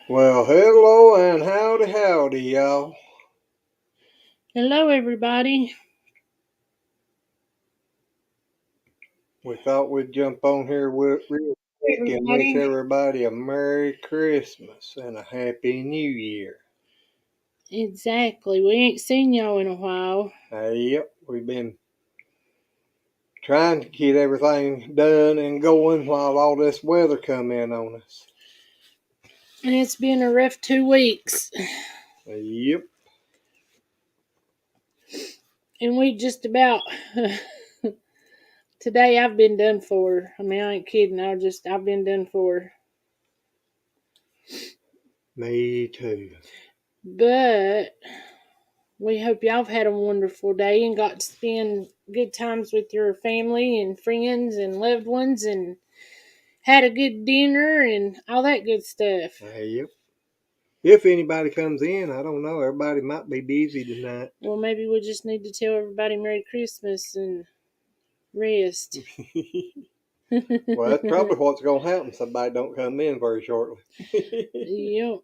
Well, hello and howdy, y'all. Hello, everybody. We thought we'd jump on here real quick and wish Everybody. everybody a Merry Christmas and a Happy New Year. Exactly. We ain't seen y'all in a while. Yep, we've been trying to get everything done and going while all this weather come in on us. And it's been a rough 2 weeks. Yep. And we just about. Today I've been done for. I mean, I ain't kidding. I've been done for. Me too. But we hope y'all have had a wonderful day and got to spend good times with your family and friends and loved ones and had a good dinner and all that good stuff. Yep. If anybody comes in, I don't know. Everybody might be busy tonight. Well, maybe we just need to tell everybody Merry Christmas and rest. Well, that's probably what's going to happen. Somebody don't come in very shortly. Yep.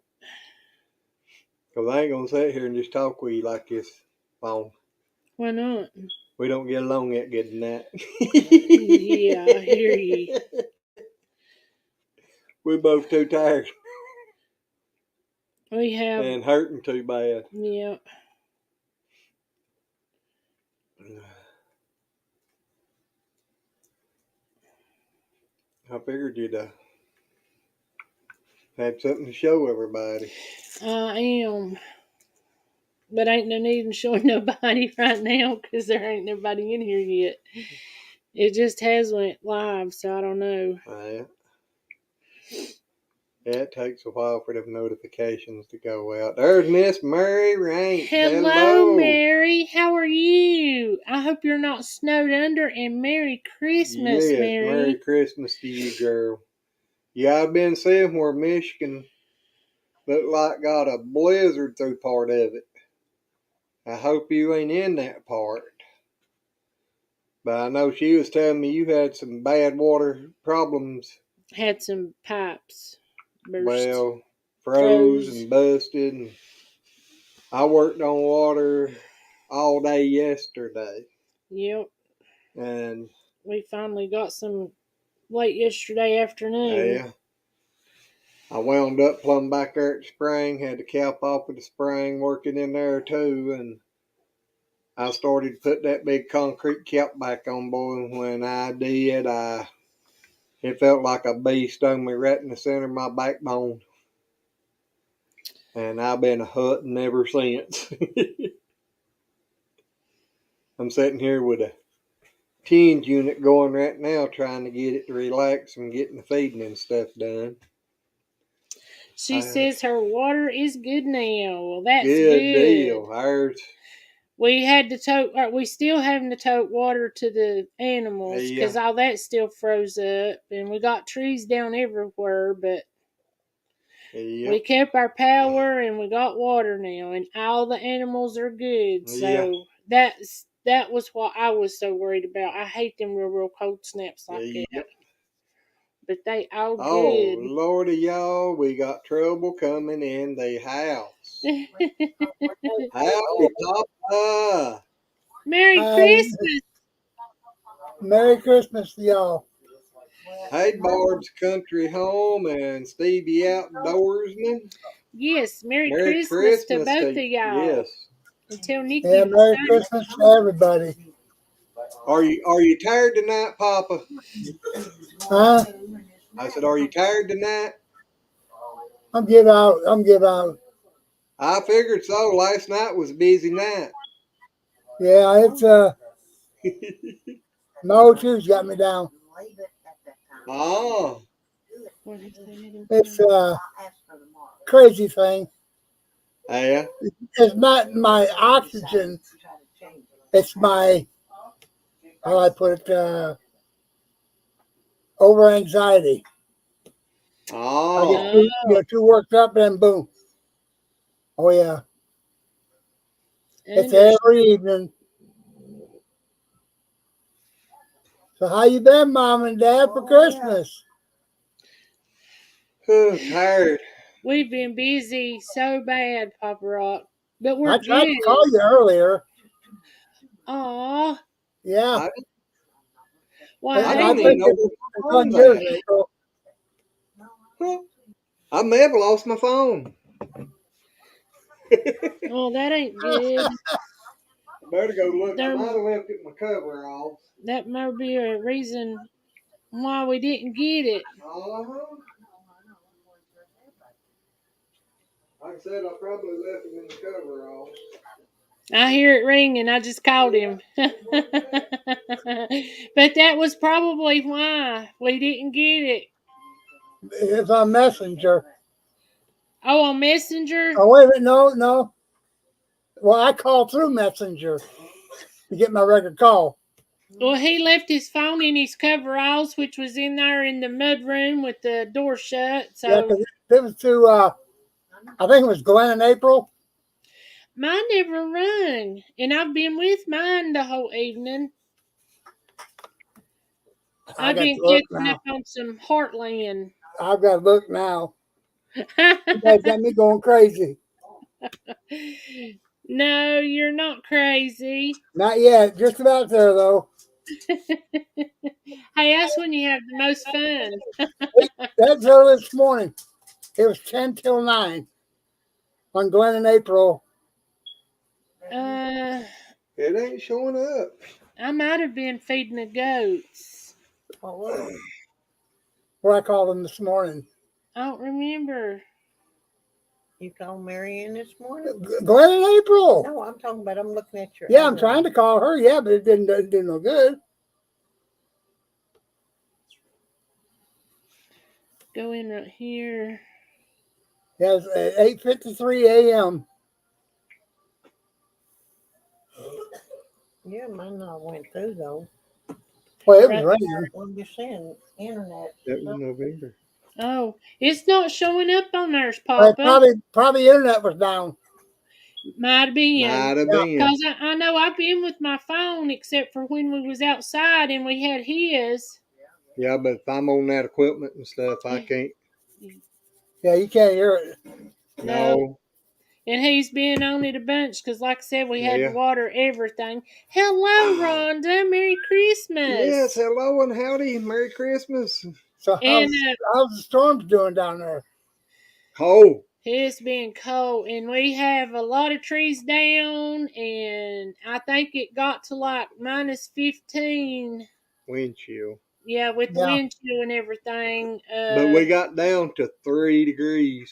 Because I ain't going to sit here and just talk with you like this phone. Why not? We don't get along that good tonight. Yeah, I hear you. We're both too tired We have. and hurting too bad. Yeah. I figured you'd have something to show everybody. I am. But ain't no need in showing nobody right now because there ain't nobody in here yet. It just has went live, so I don't know. Yeah, it takes a while for them notifications to go out. There's Miss Mary Rank. Hello, Mary. How are you? I hope you're not snowed under, and Merry Christmas, Yes, Merry Mary. Christmas to you, girl. Yeah, I've been seeing where Michigan looked like got a blizzard through part of it. I hope you ain't in that part. But I know she was telling me you had some bad water problems. Had some pipes burst. Well, froze and busted. And I worked on water all day yesterday. Yep. And We finally got some late yesterday afternoon. yeah, I wound up plumb back there at the spring, had the cap off of the spring working in there too. And I started to put that big concrete cap back on, boy. And when I did, it felt like a bee stung me right in the center of my backbone. And I've been a hutting ever since. I'm sitting here with a tinge unit going right now, trying to get it to relax and getting the feeding and stuff done. She says her water is good now. Well, that's good. Good Deal. Ours. We had to tote. We still having to tote water to the animals because all that still froze up, and we got trees down everywhere. But we kept our power, and we got water now, and all the animals are good. So that was what I was so worried about. I hate them real cold snaps like that. But they all good. Oh, Lordy, y'all, we got trouble coming in the house. Howdy, Papa. Merry Christmas. Merry Christmas to y'all. Hey, Barb's Country Home and Stevie Outdoorsman. Yes, Merry Christmas to both of y'all. Yes. Until Nikki. Yeah, Merry Christmas to everybody. Are you tired tonight, Papa? Huh? I said, are you tired tonight? I'm give out. I figured so. Last night was a busy night. Yeah, it's my old shoes got me down. Oh. It's a crazy thing. Yeah. It's not my oxygen. It's my, how I put it, over anxiety. Oh. I get too worked up and boom. Oh yeah. It's every evening. So how you been, Mom and Dad, for Christmas? Tired. We've been busy so bad, Papa Rock. But we're I tried good. to call you earlier. Aw. Yeah. Well, I hey, don't even know where my It's phone's on yours, at. April. I may have lost my phone. well, that ain't good. I better go look. I There, might have left it my cover off. that might be a reason why we didn't get it. Uh-huh. Like I said, I probably left it in the cover off. I hear it ringing. I just called him. But that was probably why we didn't get it. It's on Messenger. Oh, on Messenger? Oh, wait a minute. No. Well, I call through Messenger to get my record call. Well, he left his phone in his coveralls, which was in there in the mud room with the door shut. So Yeah, because it was to, I think it was Glenn and April. mine never rung, and I've been with mine the whole evening. I've been catching up on some Heartland. I've got to look now. You guys got me going crazy. No, you're not crazy. Not yet. Just about there, though. Hey, that's when you have the most fun. That's early this morning. It was 10 till 9 on Glenn and April. It ain't showing up. I might have been feeding the goats. Where I called them this morning. I don't remember. You called Marianne this morning? Glenn and April. No, I'm talking about, I'm looking at your. Yeah, I'm trying to call her. Yeah, but it didn't do no good. Go in right here. Yeah, it's at 8:53 a.m. Yeah, mine not went through though. Well, it was raining. What you're saying, internet. That was November. Oh, it's not showing up on ours, Papa. Probably internet was down. Might have been. Might have been. Because I know I've been with my phone except for when we was outside and we had his. Yeah, but if I'm on that equipment and stuff, I can't. Yeah, you can't hear it. No. And he's been on it a bunch because, like I said, we had Yeah. to water everything. Hello, Rhonda. Merry Christmas. Yes, hello and howdy. Merry Christmas. So And how's the storms doing down there? Cold. it's been cold, and we have a lot of trees down, and I think it got to like minus 15. Wind chill. Yeah, with the wind chill and everything. But we got down to 3 degrees.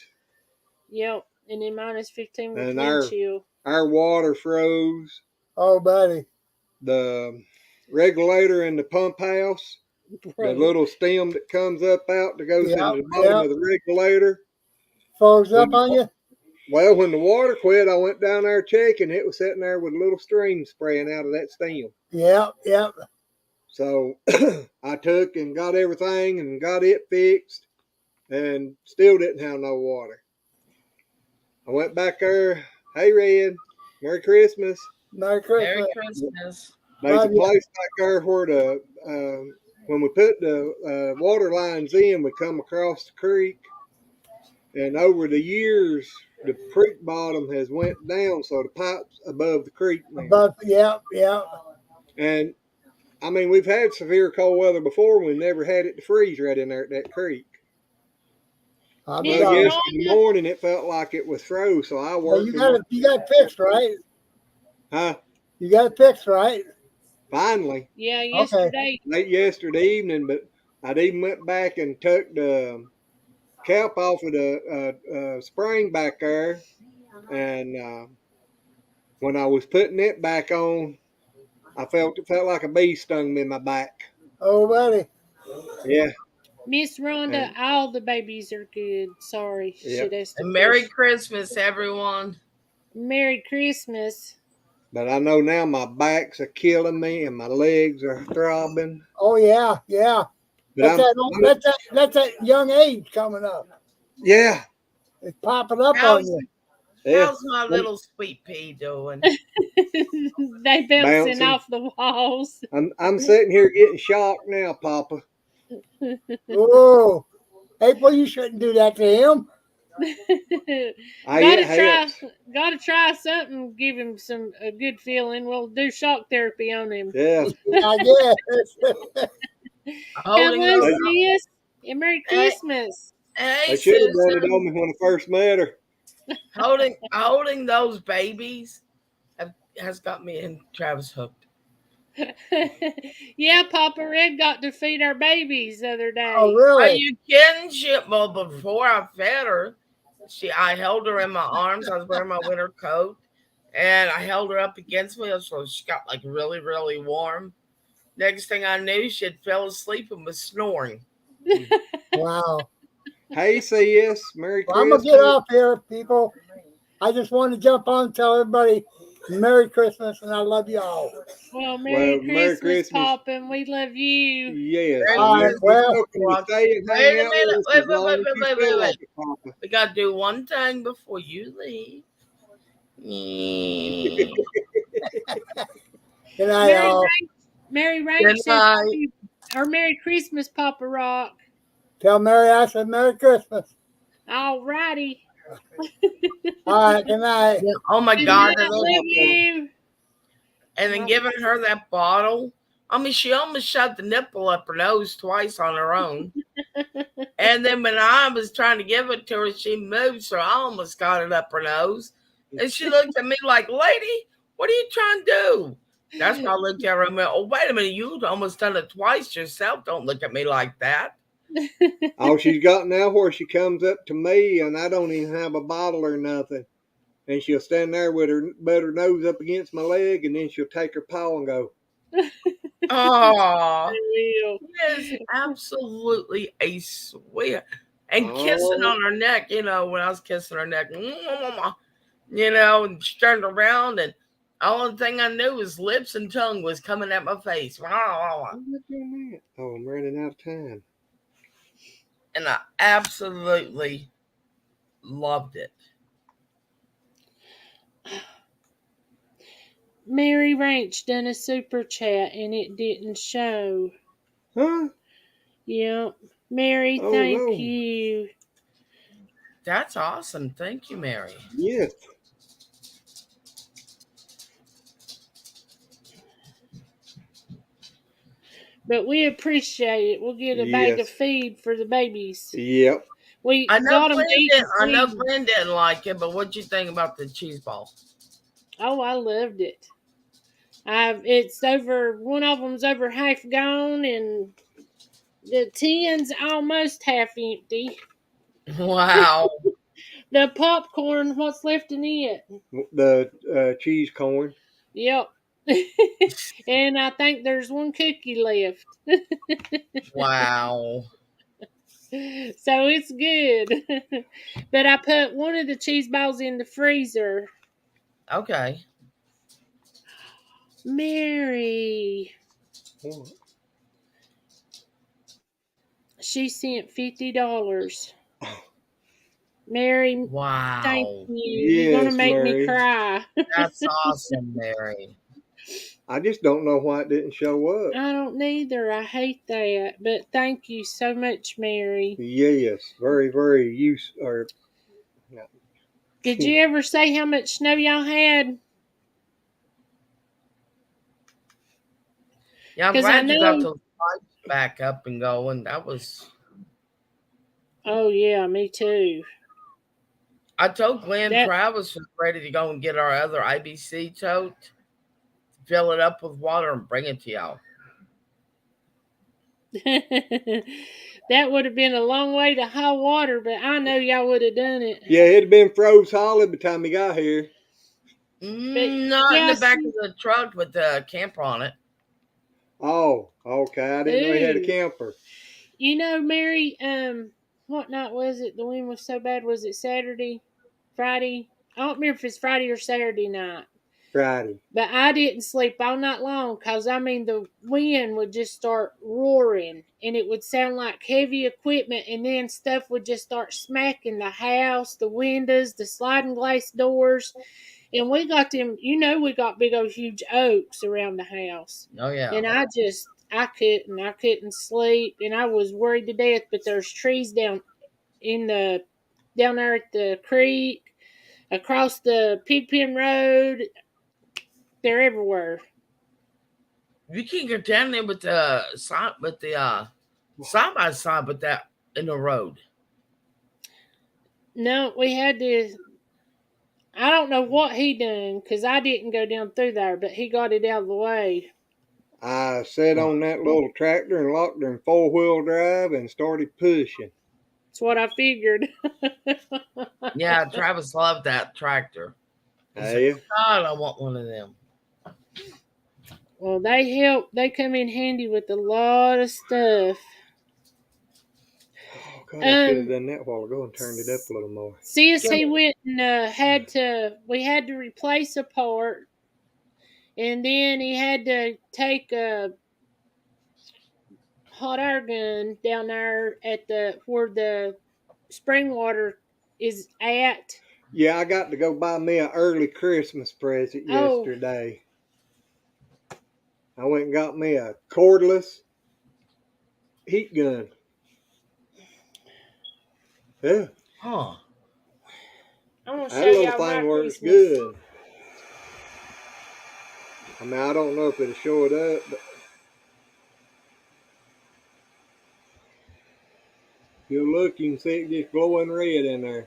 Yep, and then minus 15 with And wind chill. Our water froze. Oh, buddy. The regulator in the pump house, the little stem that comes up out that goes into the bottom of the regulator. Froze up on you? Well, when the water quit, I went down there checking. It was sitting there with a little stream spraying out of that stem. Yep. So I took and got everything and got it fixed and still didn't have no water. I went back there. Hey, Red, Merry Christmas. Merry Christmas. Merry Christmas. There's a place back there where when we put the water lines in, we come across the creek. And over the years, the creek bottom has went down, so the pipe's above the creek now. Yeah. And, I mean, we've had severe cold weather before. We never had it to freeze right in there at that creek. Well, yesterday morning, it felt like it was froze, so I worked. Well, you got it fixed, right? Huh? You got it fixed, right? Finally. Yeah, yesterday. Late yesterday evening, but I'd even went back and took the cap off of the spring back there, and when I was putting it back on, it felt like a bee stung me in my back. Oh, buddy. Yeah. Miss Rhonda, all the babies are good. Sorry. Yep. And Merry Christmas, everyone. Merry Christmas. But I know now my backs are killing me and my legs are throbbing. Oh, yeah. That's that young age coming up. Yeah. It's popping up on you. How's my little sweet pea doing? They bouncing off the walls. I'm sitting here getting shocked now, Papa. Oh, April, you shouldn't do that to him. Gotta try something. Give him a good feeling. We'll do shock therapy on him. Yeah. I guess. Hello, sis. And Merry Christmas. Hey, They should have done it Susan. on me when I first met her. Holding those babies has got me and Travis hooked. Yeah, Papa Red got to feed our babies the other day. Oh, Are really? you kidding? Well, before I fed her, I held her in my arms. I was wearing my winter coat, and I held her up against me, so she got like really, really warm. Next thing I knew, she had fell asleep and was snoring. Wow. Hey, sis. Merry Well, I'm Christmas. going to get off here, people. I just want to jump on and tell everybody Merry Christmas, and I love you all. Well, Merry Christmas, Pop, and we love you. Yes. All right, well, wait a minute. Wait. We got to do one thing before you leave. Good night, all. Mary Rank says, or Merry Christmas, Papa Rock. Tell Mary I said Merry Christmas. All righty. All right, good night. Oh my God. I love you. And then giving her that bottle. I mean, she almost shoved the nipple up her nose twice on her own. And then when I was trying to give it to her, she moved, so I almost got it up her nose. And she looked at me like, lady, what are you trying to do? That's why I looked at her and went, oh, wait a minute, you almost done it twice yourself. Don't look at me like that. Oh, she's got now where she comes up to me and I don't even have a bottle or nothing. And she'll stand there with her nose up against my leg, and then she'll take her paw and go. Oh, yes, absolutely a sweet. And kissing on her neck, when I was kissing her neck, and she turned around, and the only thing I knew was lips and tongue was coming at my face. Oh, I'm running out of time. And I absolutely loved it. Mary Ranch done a super chat and it didn't show. Huh? Yeah. Mary, thank you. That's awesome. Thank you, Mary. Yes. But we appreciate it. We'll get a bag of feed for the babies. Yep. I know Glenn didn't like it, but what'd you think about the cheese ball? Oh, I loved it. It's over. One of them's over half gone, and the tin's almost half empty. Wow. The popcorn, what's left in it? The cheese corn. Yep. And I think there's one cookie left. Wow. So it's good. But I put one of the cheese balls in the freezer. Okay. Mary. What? She sent $50. Mary, wow. Thank you. Yes, you're going to make me cry. That's awesome, Mary. I just don't know why it didn't show up. I don't either. I hate that. But thank you so much, Mary. Yes, very, very useful. Did you ever say how much snow y'all had? Yeah, I'm glad you got those pipes back up and going. That was... Oh, yeah, me too. I told Glenn Travis was ready to go and get our other IBC tote, fill it up with water, and bring it to y'all. That would have been a long way to hot water, but I know y'all would have done it. Yeah, it'd have been froze solid by the time we got here. Not in the back of the truck with the camper on it. Oh, okay. I didn't know he had a camper. You know, Mary, what night was it? The wind was so bad. Was it Saturday? Friday? I don't remember if it's Friday or Saturday night. Friday. But I didn't sleep all night long because, the wind would just start roaring and it would sound like heavy equipment, and then stuff would just start smacking the house, the windows, the sliding glass doors. And we got them, we got big old huge oaks around the house. Oh, yeah. And I couldn't sleep, and I was worried to death, but there's trees down in the down there at the creek, across the Pigpen Road. They're everywhere. You can't get down there with the side by side with that in the road. No, we had to. I don't know what he done because I didn't go down through there, but he got it out of the way. I sat on that little tractor and locked her in 4-wheel drive and started pushing. That's what I figured. Yeah, Travis loved that tractor. Hey. God, I want one of them. Well, they help. They come in handy with a lot of stuff. Oh, God, I should have done that a while ago and turned it up a little more. CSC went and we had to replace a part, and then he had to take a hot air gun down there at where the spring water is at. Yeah, I got to go buy me an early Christmas present yesterday. I went and got me a cordless heat gun. Yeah. Huh. I'm gonna show That little y'all my thing works Christmas. good. I mean, I don't know if it'll show it up, but you look, you can see it just glowing red in there.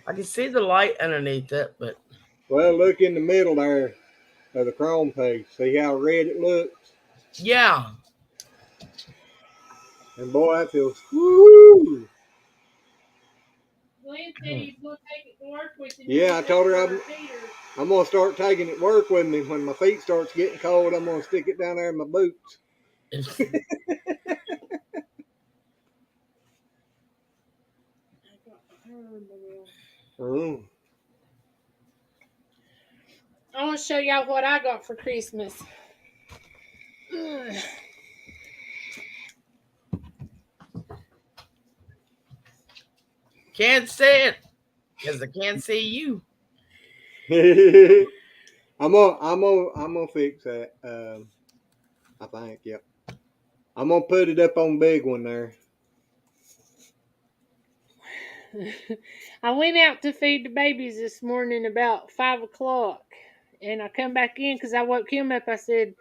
I can see the light underneath it, but... Well, look in the middle there of the chrome piece. See how red it looks? Yeah. And boy, that feels... Woo! Glenn said he's going to take it to work with him. Yeah, I told her I'm going to start taking it to work with me. When my feet starts getting cold, I'm going to stick it down there in my boots. I want to show y'all what I got for Christmas. Can't see it because I can't see you. I'm gonna fix that. I think, yep. I'm gonna put it up on big one there. I went out to feed the babies this morning about 5 o'clock, and I come back in because I woke him up. I said,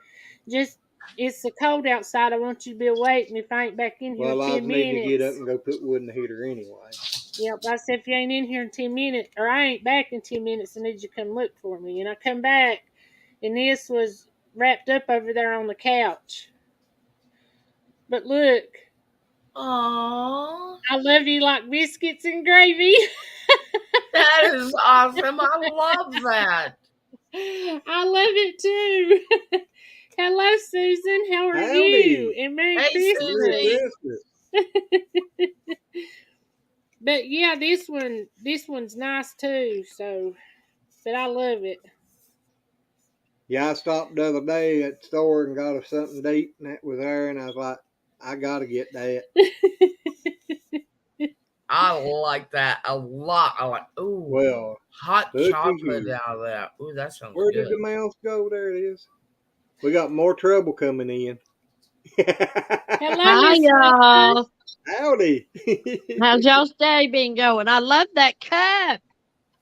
it's so cold outside. I want you to be awake, and if I ain't back in here in 10 minutes. Well, I need to get up and go put wood in the heater anyway. Yep, I said, if you ain't in here in 10 minutes, or I ain't back in 10 minutes, I need you to come look for me. And I come back, and this was wrapped up over there on the couch. But look. Aww. I love you like biscuits and gravy. That is awesome. I love that. I love it too. Hello, Susan. How are you? And Merry Christmas. But yeah, this one's nice too. So, but I love it. Yeah, I stopped the other day at the store and got us something to eat, and that was there, and I was like, I gotta get that. I like that a lot. I like, ooh, well, hot chocolate out of that. Ooh, that sounds Where good. did the mouse go? There it is. We got more trouble coming in. Hi, y'all. Howdy. How's y'all's day been going? I love that cup.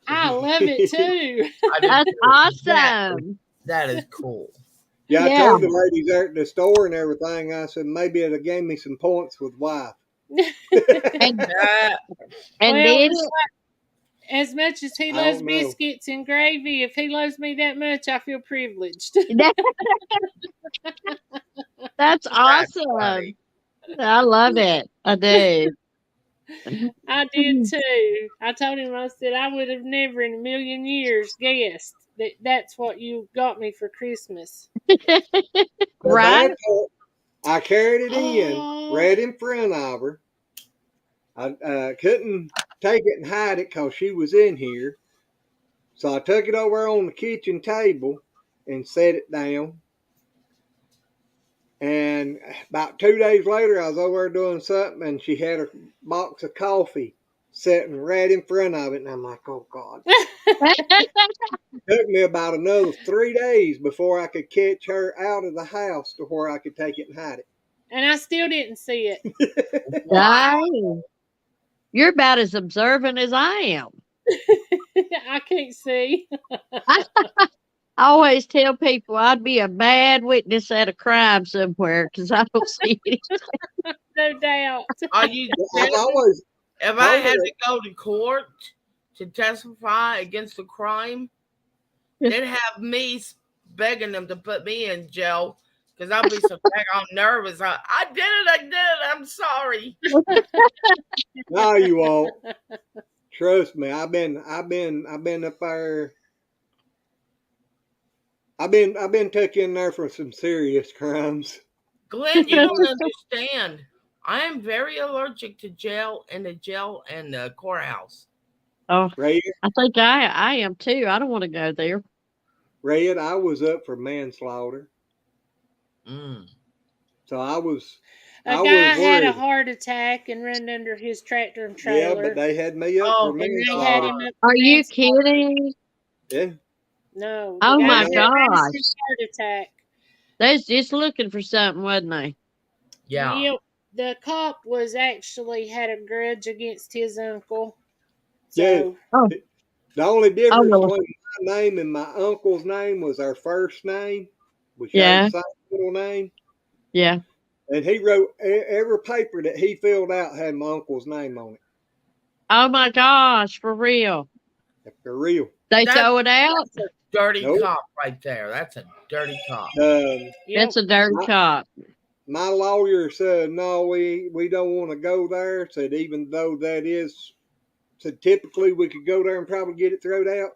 I love it too. That's awesome. That is cool. Yeah, I told the ladies there at the store and everything, I said, maybe it'll give me some points with wife. As much as he loves biscuits and gravy, if he loves me that much, I feel privileged. That's awesome. I love it. I do. I did too. I told him, I said, I would have never in a million years guessed that's what you got me for Christmas. Right? I carried it in, right in front of her. I couldn't take it and hide it because she was in here. So I took it over on the kitchen table and set it down. And about 2 days later, I was over there doing something, and she had a box of coffee sitting right in front of it. And I'm like, oh, God. It took me about another 3 days before I could catch her out of the house to where I could take it and hide it. And I still didn't see it. Wow. Dang. You're about as observant as I am. I can't see. I always tell people I'd be a bad witness at a crime somewhere because I don't see it. No doubt. Are you I've kidding? always If I had told to go to court to testify against a crime, they'd have me begging them to put me in jail because I'll be so daggone nervous. I did it. I'm sorry. no, you won't. Trust me. I've been up there. I've been took in there for some serious crimes. Glenn, you don't understand. I am very allergic to jail and the courthouse. Oh, Red, I think I am too. I don't want to go there. Red, I was up for manslaughter. Mm. So I was A I guy was had a worried. heart attack and ran under his tractor and Yeah, trailer. but they had me up Oh, for and they had manslaughter. him up for Are you manslaughter. kidding? Yeah. No. The Oh guy my had a gosh. massive heart attack. They was just looking for something, wasn't they? Yeah. Yep. The cop was actually had a grudge against his uncle. Yeah. So Oh, The only difference well, between my name and my uncle's name was our first name. We shared yeah, the same middle name. yeah. And he wrote every paper that he filled out had my uncle's name on it. Oh my gosh, for real. For real. They That's- throw it out? That's a dirty Nope. cop right there. That's a dirty cop. yep. That's a dirty cop. My lawyer said, no, we don't want to go there. Said, even though that is, said typically we could go there and probably get it thrown out.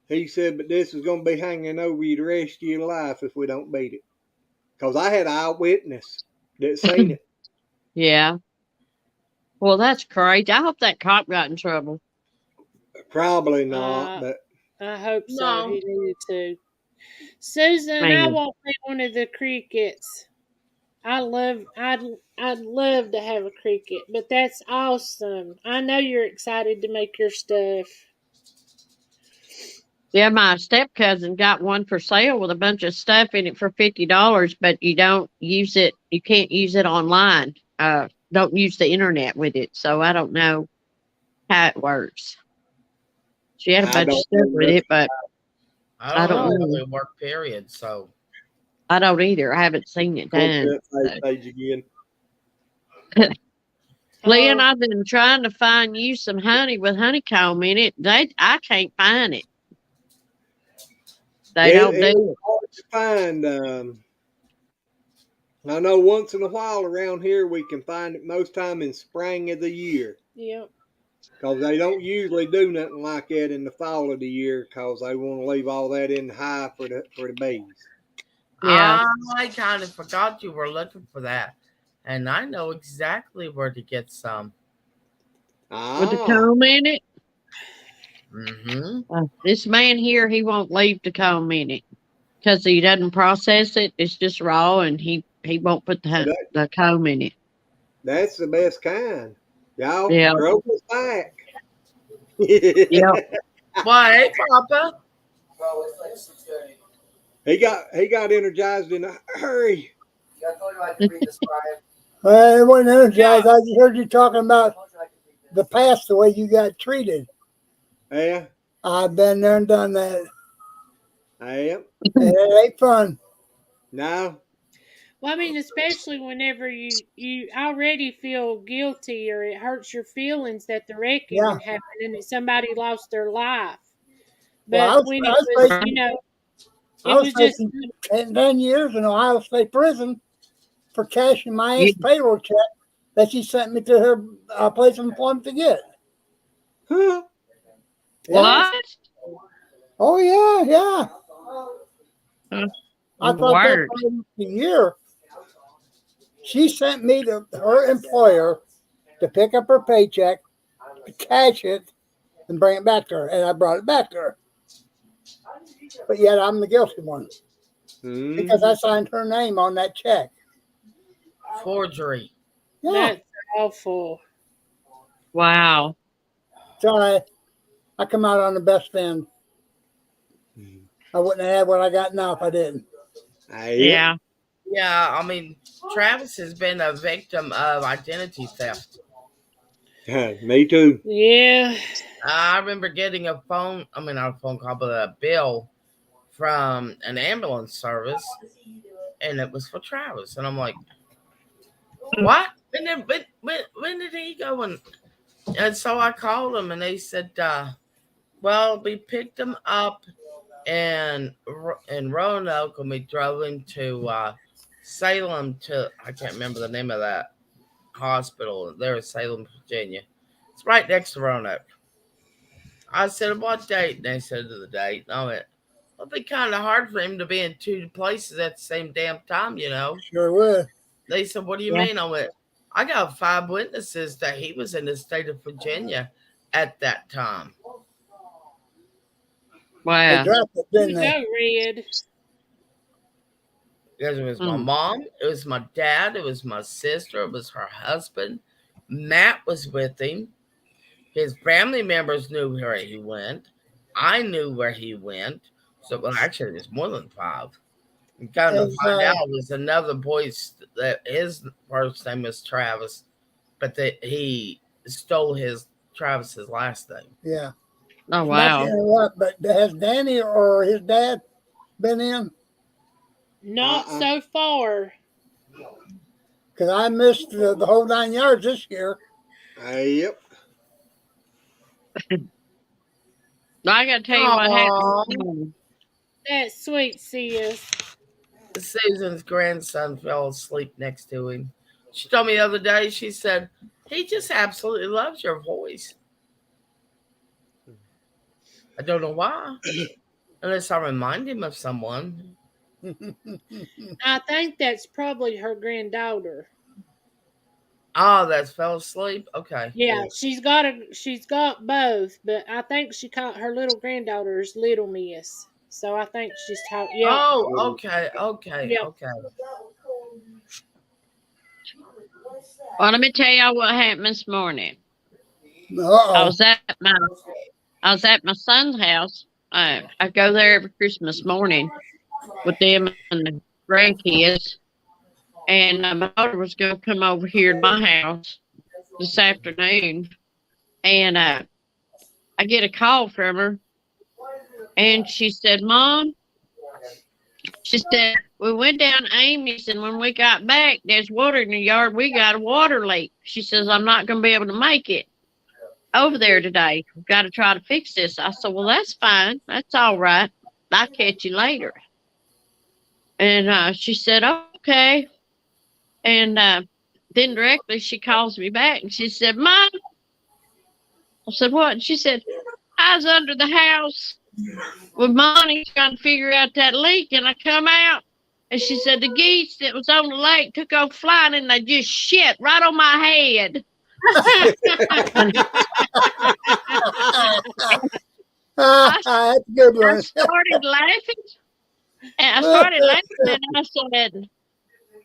He said, but this is going to be hanging over you the rest of your life if we don't beat it. Because I had an eyewitness that seen it. Yeah. Well, that's crazy. I hope that cop got in trouble. Probably not, but I hope so. No. He needed to. Susan, I Man. won't be one of the crickets. I'd love to have a cricket, but that's awesome. I know you're excited to make your stuff. Yeah, my step cousin got one for sale with a bunch of stuff in it for $50, but you don't use it. You can't use it online. Don't use the internet with it. So I don't know how it works. She had a I bunch of don't stuff know with it, but I don't don't know. really work, period. So I don't either. I haven't seen it go done. to that page again. Glenn, I've been trying to find you some honey with honeycomb in it. I can't find it. They don't do it. Hard to find. I know once in a while around here we can find it most time in spring of the year. Yep. Because they don't usually do nothing like that in the fall of the year because they want to leave all that in the hive for the bees. Yeah. I kind of forgot you were looking for that. And I know exactly where to get some. With the comb in it. Mm-hmm. This man here, he won't leave the comb in it because he doesn't process it. It's just raw, and he won't put the comb in it. That's the best kind. Y'all, Yeah. Grover's back. Yeah. Why, hey, Papa? He got energized in a hurry. Well, it wasn't energized. I just heard you talking about the past, the way you got treated. Yeah, I've been there and done that. I am. And it ain't fun. No, Well, I mean, especially whenever you already feel guilty or it hurts your feelings that the wrecking Yeah. happened and that somebody lost their life. But Well, I was- when I it was was, facing- you know, I it was was just facing 10 years in Ohio State Prison for cashing my aunt's You- payroll check that she sent me to her place of employment to get. huh? Yeah. What? Oh, yeah. I thought that Word. for a year. She sent me to her employer to pick up her paycheck, to cash it, and bring it back to her. And I brought it back to her. But yet I'm the guilty one Mm. because I signed her name on that check. Forgery. Yeah. that's awful. Wow. So I come out on the best end. I wouldn't have had what I got now if I didn't. I am. Yeah. Yeah, I mean, Travis has been a victim of identity theft. Me too. Yeah. I remember getting not a phone call, but a bill from an ambulance service, and it was for Travis. And I'm like, what? When did he go? And so I called him, and they said, well, we picked him up in Roanoke, and we drove him to Salem I can't remember the name of that hospital there in Salem, Virginia. It's right next to Roanoke. I said, what date? And they said the date. And I went, it'll be kind of hard for him to be in two places at the same damn time, you know. Sure would. They said, what do you mean? I went, I got 5 witnesses that he was in the state of Virginia at that time. Wow. They dropped it, didn't they? Go, Red. Because it was my mom, it was my dad, it was my sister, it was her husband. Matt was with him. His family members knew where he went. I knew where he went. So, well, actually, there's more than 5. And kind of find out was another boy that his first name was Travis, but he stole Travis's last name. Yeah. Oh, wow. But has Danny or his dad been in? Not so far. Because I missed the whole 9 yards this year. Yep. I got to tell you what happened. That's sweet, sis. Susan's grandson fell asleep next to him. She told me the other day, she said, he just absolutely loves your voice. I don't know why. Unless I remind him of someone. I think that's probably her granddaughter. Oh, that fell asleep? Okay. Yeah, she's got both, but I think she called her little granddaughter's Little Miss. So I think she's talking. Yeah. Oh, okay. Yep. Okay. Well, let me tell y'all what happened this morning. Uh-oh. I was at my son's house. I go there every Christmas morning with them and the grandkids. And my daughter was going to come over here to my house this afternoon. And I get a call from her. And she said, Mom, she said, we went down Amy's, and when we got back, there's water in the yard. We got a water leak. She says, I'm not going to be able to make it over there today. We've got to try to fix this. I said, well, that's fine. That's all right. I'll catch you later. And she said, okay. And then directly she calls me back, and she said, Mom. I said, what? And she said, I was under the house with Monty trying to figure out that leak, and I come out, and she said the geese that was on the lake took off flying, and they just shit right on my head. That's a good one. I started laughing, and I said,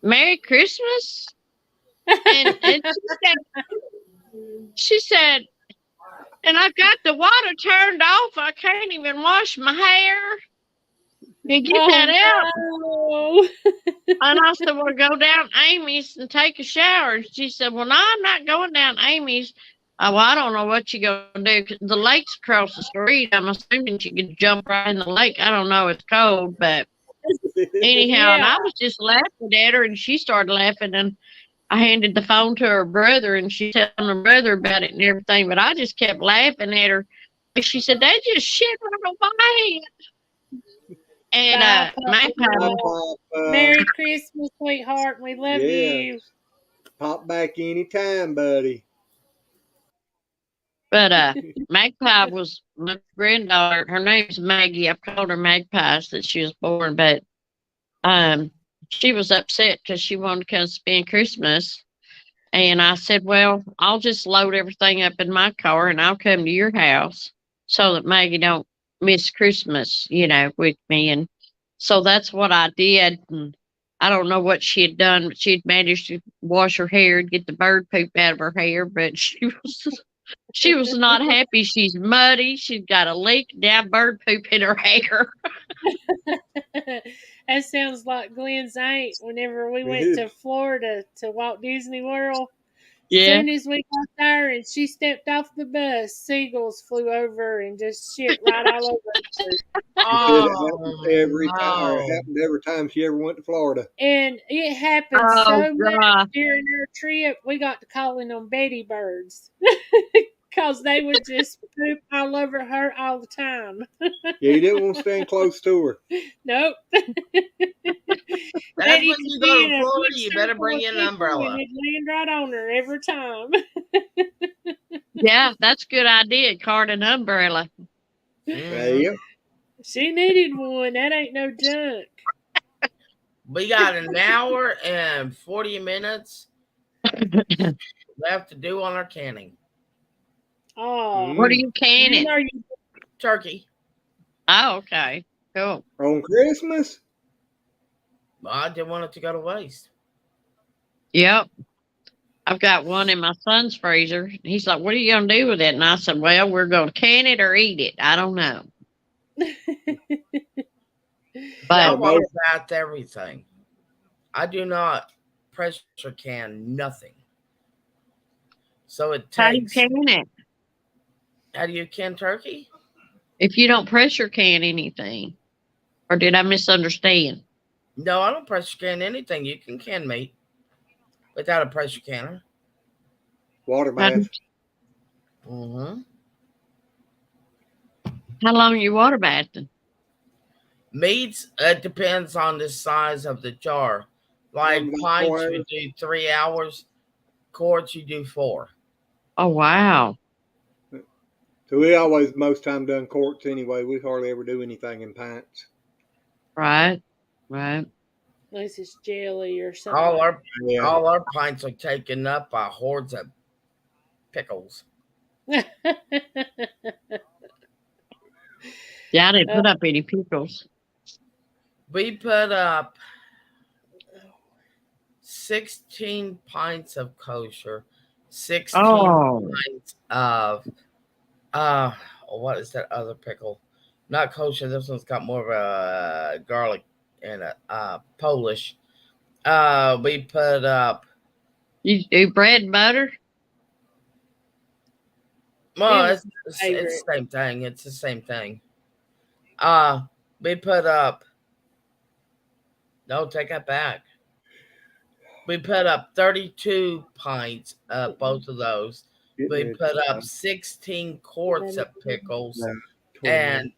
Merry Christmas. And she said, and I got the water turned off. I can't even wash my hair. You get that out. No. And I said, well, go down Amy's and take a shower. And she said, well, no, I'm not going down Amy's. Well, I don't know what you're going to do. 'Cause the lake's across the street. I'm assuming she could jump right in the lake. I don't know. It's cold, but anyhow, Yeah. And I was just laughing at her, and she started laughing, and I handed the phone to her brother, and she telling her brother about it and everything, but I just kept laughing at her. And she said, they just shit right on my head. And Magpie, Merry Christmas, sweetheart. We love you. Pop back anytime, buddy. but Magpie was my granddaughter. Her name's Maggie. I've called her Magpie since she was born, but she was upset because she wanted to come spend Christmas. And I said, well, I'll just load everything up in my car and I'll come to your house so that Maggie don't miss Christmas, with me. And so that's what I did. And I don't know what she had done, but she'd managed to wash her hair and get the bird poop out of her hair, but she was not happy. She's muddy. She's got a leak, now bird poop in her hair. That sounds like Glenn's aunt whenever we went to Florida to Walt Disney World. Yeah. Soon as we got there and she stepped off the bus, seagulls flew over and just shit right all over her. Oh, Every time, no. it happened every time she ever went to Florida. And it happened Oh, so much God. during our trip, we got to calling them Betty birds. Because they would just poop all over her all the time. Yeah, you didn't want to stand close to her. Nope. That's when you go to Florida, you better bring in an umbrella. And it'd land right on her every time. Yeah, that's a good idea. Card an umbrella. Yeah. She needed one. That ain't no junk. We got an hour and 40 minutes left to do on our canning. Oh. What are you canning? Turkey. Oh, okay. Cool. On Christmas? Well, I didn't want it to go to waste. Yep. I've got one in my son's freezer. He's like, what are you going to do with it? And I said, well, we're going to can it or eat it. I don't know. I But water bath everything. I do not pressure can nothing. So it how do you takes. can it? How do you can turkey? If you don't pressure can anything. Or did I misunderstand? No, I don't pressure can anything. You can can meat without a pressure canner. Water bath. Mm-hmm. How long are you water bathing? Meats, it depends on the size of the jar. Like pints, you do 3 hours. Quarts, you do 4. Oh, wow. So we always most time done quarts anyway. We hardly ever do anything in pints. Right. Right. Unless it's jelly or something. All our pints are taken up by hordes of pickles. Yeah, I didn't put up any pickles. We put up 16 pints of kosher, 16 pints of what is that other pickle? Not kosher. This one's got more of a garlic and a Polish. We put up. You do bread and butter? Well, it's the same thing. It's the same thing. We put up. No, take that back. We put up 32 pints of both of those. We put up 16 quarts of pickles and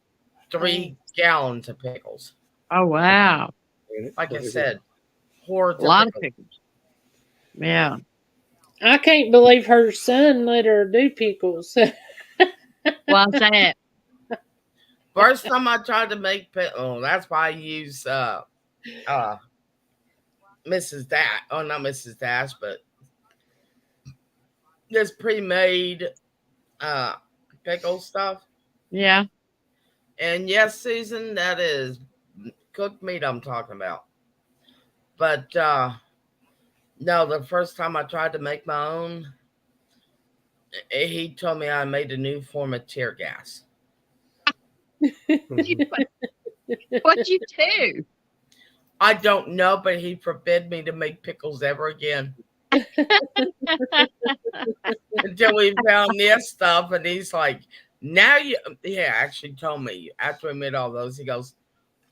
3 gallons of pickles. Oh, wow. Like I said, hordes a lot of pickles. Yeah. I can't believe her son let her do pickles. Why's that? First time I tried to make pickles, that's why I use Mrs. Dash. Oh, not Mrs. Dash, but this pre-made pickle stuff. Yeah. And yes, Susan, that is cooked meat I'm talking about. But no, the first time I tried to make my own, he told me I made a new form of tear gas. What'd you do? I don't know, but he forbid me to make pickles ever again. Until we found this stuff, and he's like, now you, he actually told me after we made all those, he goes,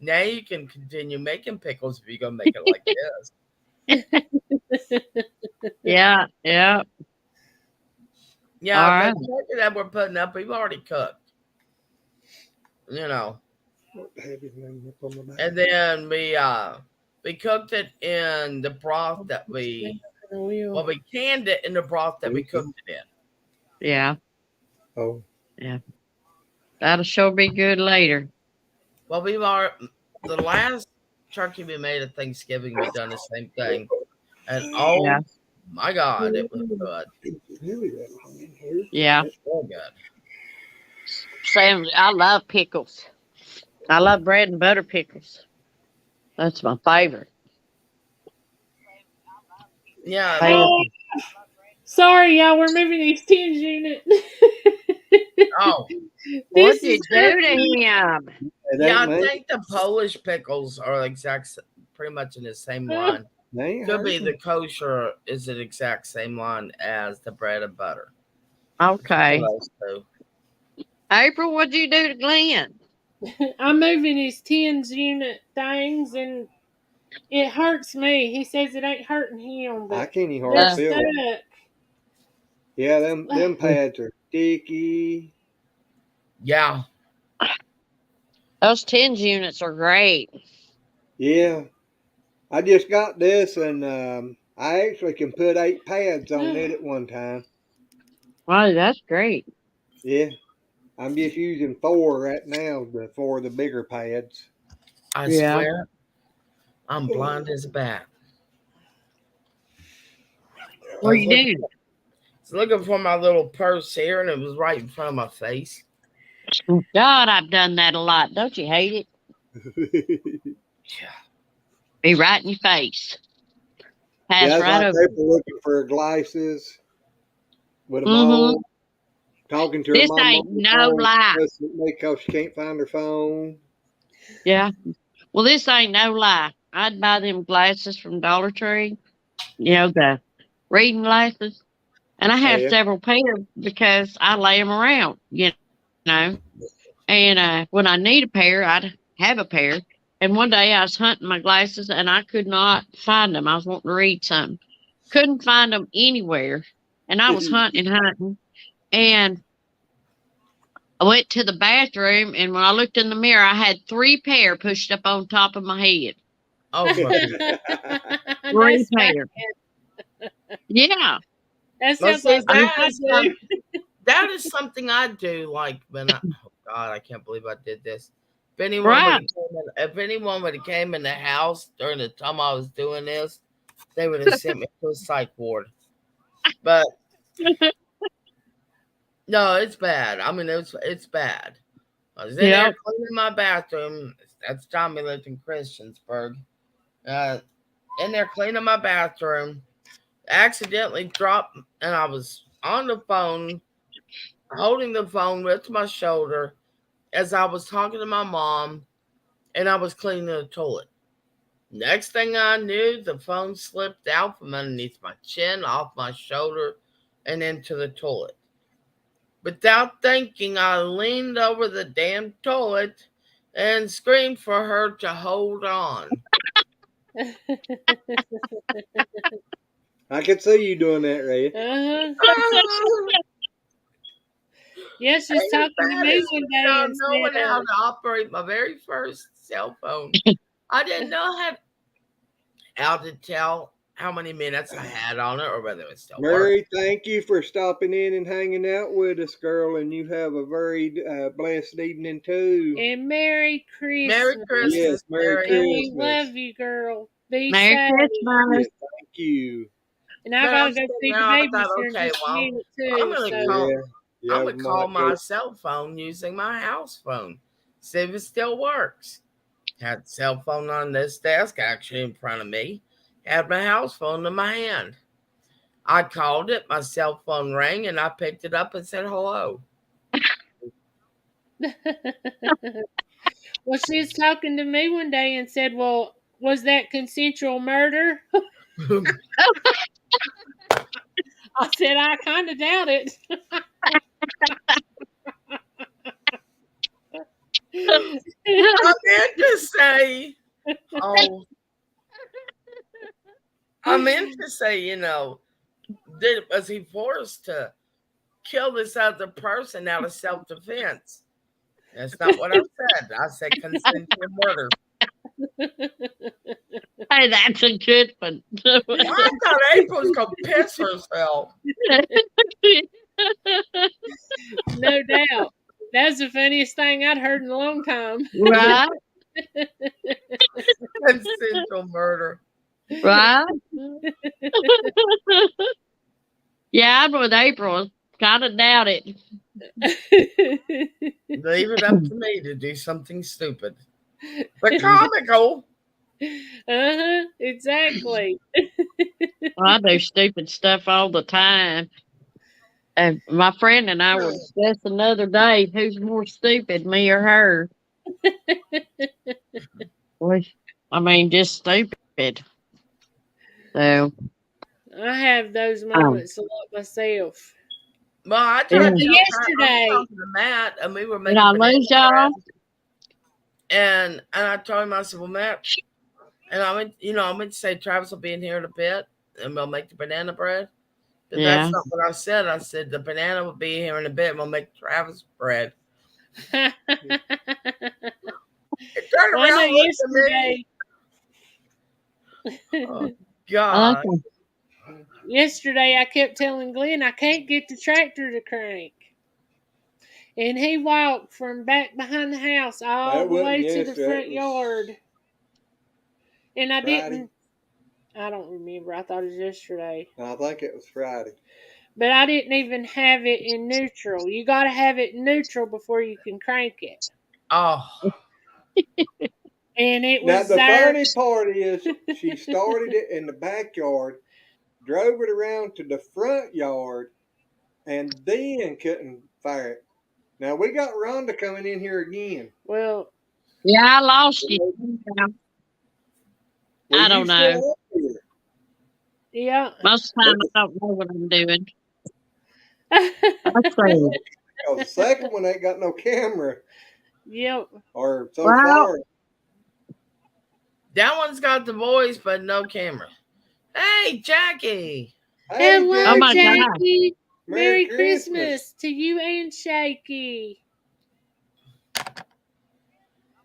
now you can continue making pickles if you're going to make it like this. Yeah. Yeah, right. the turkey that we're putting up, we've already cooked. You know. And then we cooked it in the broth that we canned it in the broth that we cooked it in. Yeah. Oh. Yeah. That'll sure be good later. Well, the last turkey we made at Thanksgiving, we done the same thing. And my God, it was good. Yeah. It's so good. Sam, I love pickles. I love bread and butter pickles. That's my favorite. Yeah. Oh, sorry, y'all. We're moving these tins unit. Oh. What did you do to him? It Yeah, ain't I me. think the Polish pickles are pretty much in the same line. They ain't Could be hurting. the kosher is the exact same line as the bread and butter. Okay. Those two. April, what'd you do to Glenn? I'm moving his tens unit things, and it hurts me. He says it ain't hurting him, I but can't even they're hardly feel it. stuck. Yeah, them pads are sticky. Yeah. Those tens units are great. Yeah. I just got this, and I actually can put 8 pads on it at one time. Wow, that's great. Yeah. I'm just using 4 right now, the 4 of the bigger pads. I Yeah. swear I'm blind as a bat. What are you doing? I was looking for my little purse here, and it was right in front of my face. God, I've done that a lot. Don't you hate it? Yeah. Be right in your face. Pass Yeah, it's right like over. people looking for glasses with them Mm-hmm. on, talking to her This mom on ain't the no phone lie. because she can't find her phone. Yeah. Well, this ain't no lie. I'd buy them glasses from Dollar Tree. You know, the reading glasses. And I have Yeah. several pairs because I lay them around, you know. And when I need a pair, I'd have a pair. And one day I was hunting my glasses and I could not find them. I was wanting to read something. Couldn't find them anywhere. And I was hunting and hunting. And I went to the bathroom, and when I looked in the mirror, I had 3 pair pushed up on top of my head. Oh, Three That's bad. pair. Yeah. That Well, sounds see, like something I do. that is something I do. Like when oh God, I can't believe I did this. If anyone Right. would have came in the house during the time I was doing this, they would have sent me to a psych ward. But no, it's bad. I mean, it's bad. I was in there Yep. cleaning my bathroom. That's Tommy lived in Christiansburg. In there cleaning my bathroom, accidentally dropped, and I was on the phone, holding the phone with my shoulder as I was talking to my mom, and I was cleaning the toilet. Next thing I knew, the phone slipped out from underneath my chin, off my shoulder, and into the toilet. Without thinking, I leaned over the damn toilet and screamed for her to hold on. I could see you doing that, Ray. Yes, she's talking to me one day Not and knowing said, how to operate my very first cell phone. I didn't know how to tell how many minutes I had on it or whether it still worked. Mary, thank you for stopping in and hanging out with us, girl, and you have a very blessed evening too. and Merry Christmas. Merry Christmas, Yes, Merry And we Christmas. love you, girl. Be Merry safe. Christmas. Yes, thank you. And I Man, gotta I'm go sitting see the there, I babies thought, here in okay, just a well, minute I'm too. gonna So call. Yeah, I'm gonna call my go. cell phone using my house phone. See if it still works. Had the cell phone on this desk actually in front of me. Had my house phone in my hand. I called it, my cell phone rang, and I picked it up and said hello. well, she was talking to me one day and said, "Well, was that consensual murder?" I said, "I kind of doubt it." I meant to say, I meant to say, was he forced to kill this other person out of self-defense? That's not what I said. I said consensual murder. Hey, that's a good one. I thought April was going to piss herself. No doubt. That's the funniest thing I'd heard in a long time. Right? Consensual murder. Right? Yeah, I'm with April. Kind of doubt it. Leave it up to me to do something stupid. But comical. Exactly. Well, I do stupid stuff all the time. And my friend and I were discussing the other day who's more stupid, me or her. I mean, just stupid. So, I have those moments a lot myself. Well, I Yeah. tried to tell I Yesterday. was talking to Matt, and we were did making I banana lose y'all? bread. And I told him, I said, well, Matt, and I went to say Travis will be in here in a bit, and we'll make the banana bread. But Yeah. that's not what I said. I said the banana will be here in a bit, and we'll make Travis bread. It turned Well, I know around, looked at me. yesterday. Oh, God. Yesterday, I kept telling Glenn I can't get the tractor to crank. And he walked from back behind the house all the way to the front yard. And I didn't. I don't remember. I thought it was yesterday. I think it was Friday. But I didn't even have it in neutral. You got to have it in neutral before you can crank it. Oh. And it Now was the there. funny part is she started it in the backyard, drove it around to the front yard, and then couldn't fire it. Now we got Rhonda coming in here again. Well, yeah, I lost it. I don't know. Yeah. Most of the time, I don't know what I'm doing. That's crazy. The second one ain't got no camera. Yep. Or so far. That one's got the voice, but no camera. Hey, Jackie. Hey, hello, my Jackie. God. Merry Christmas to you and Shaky.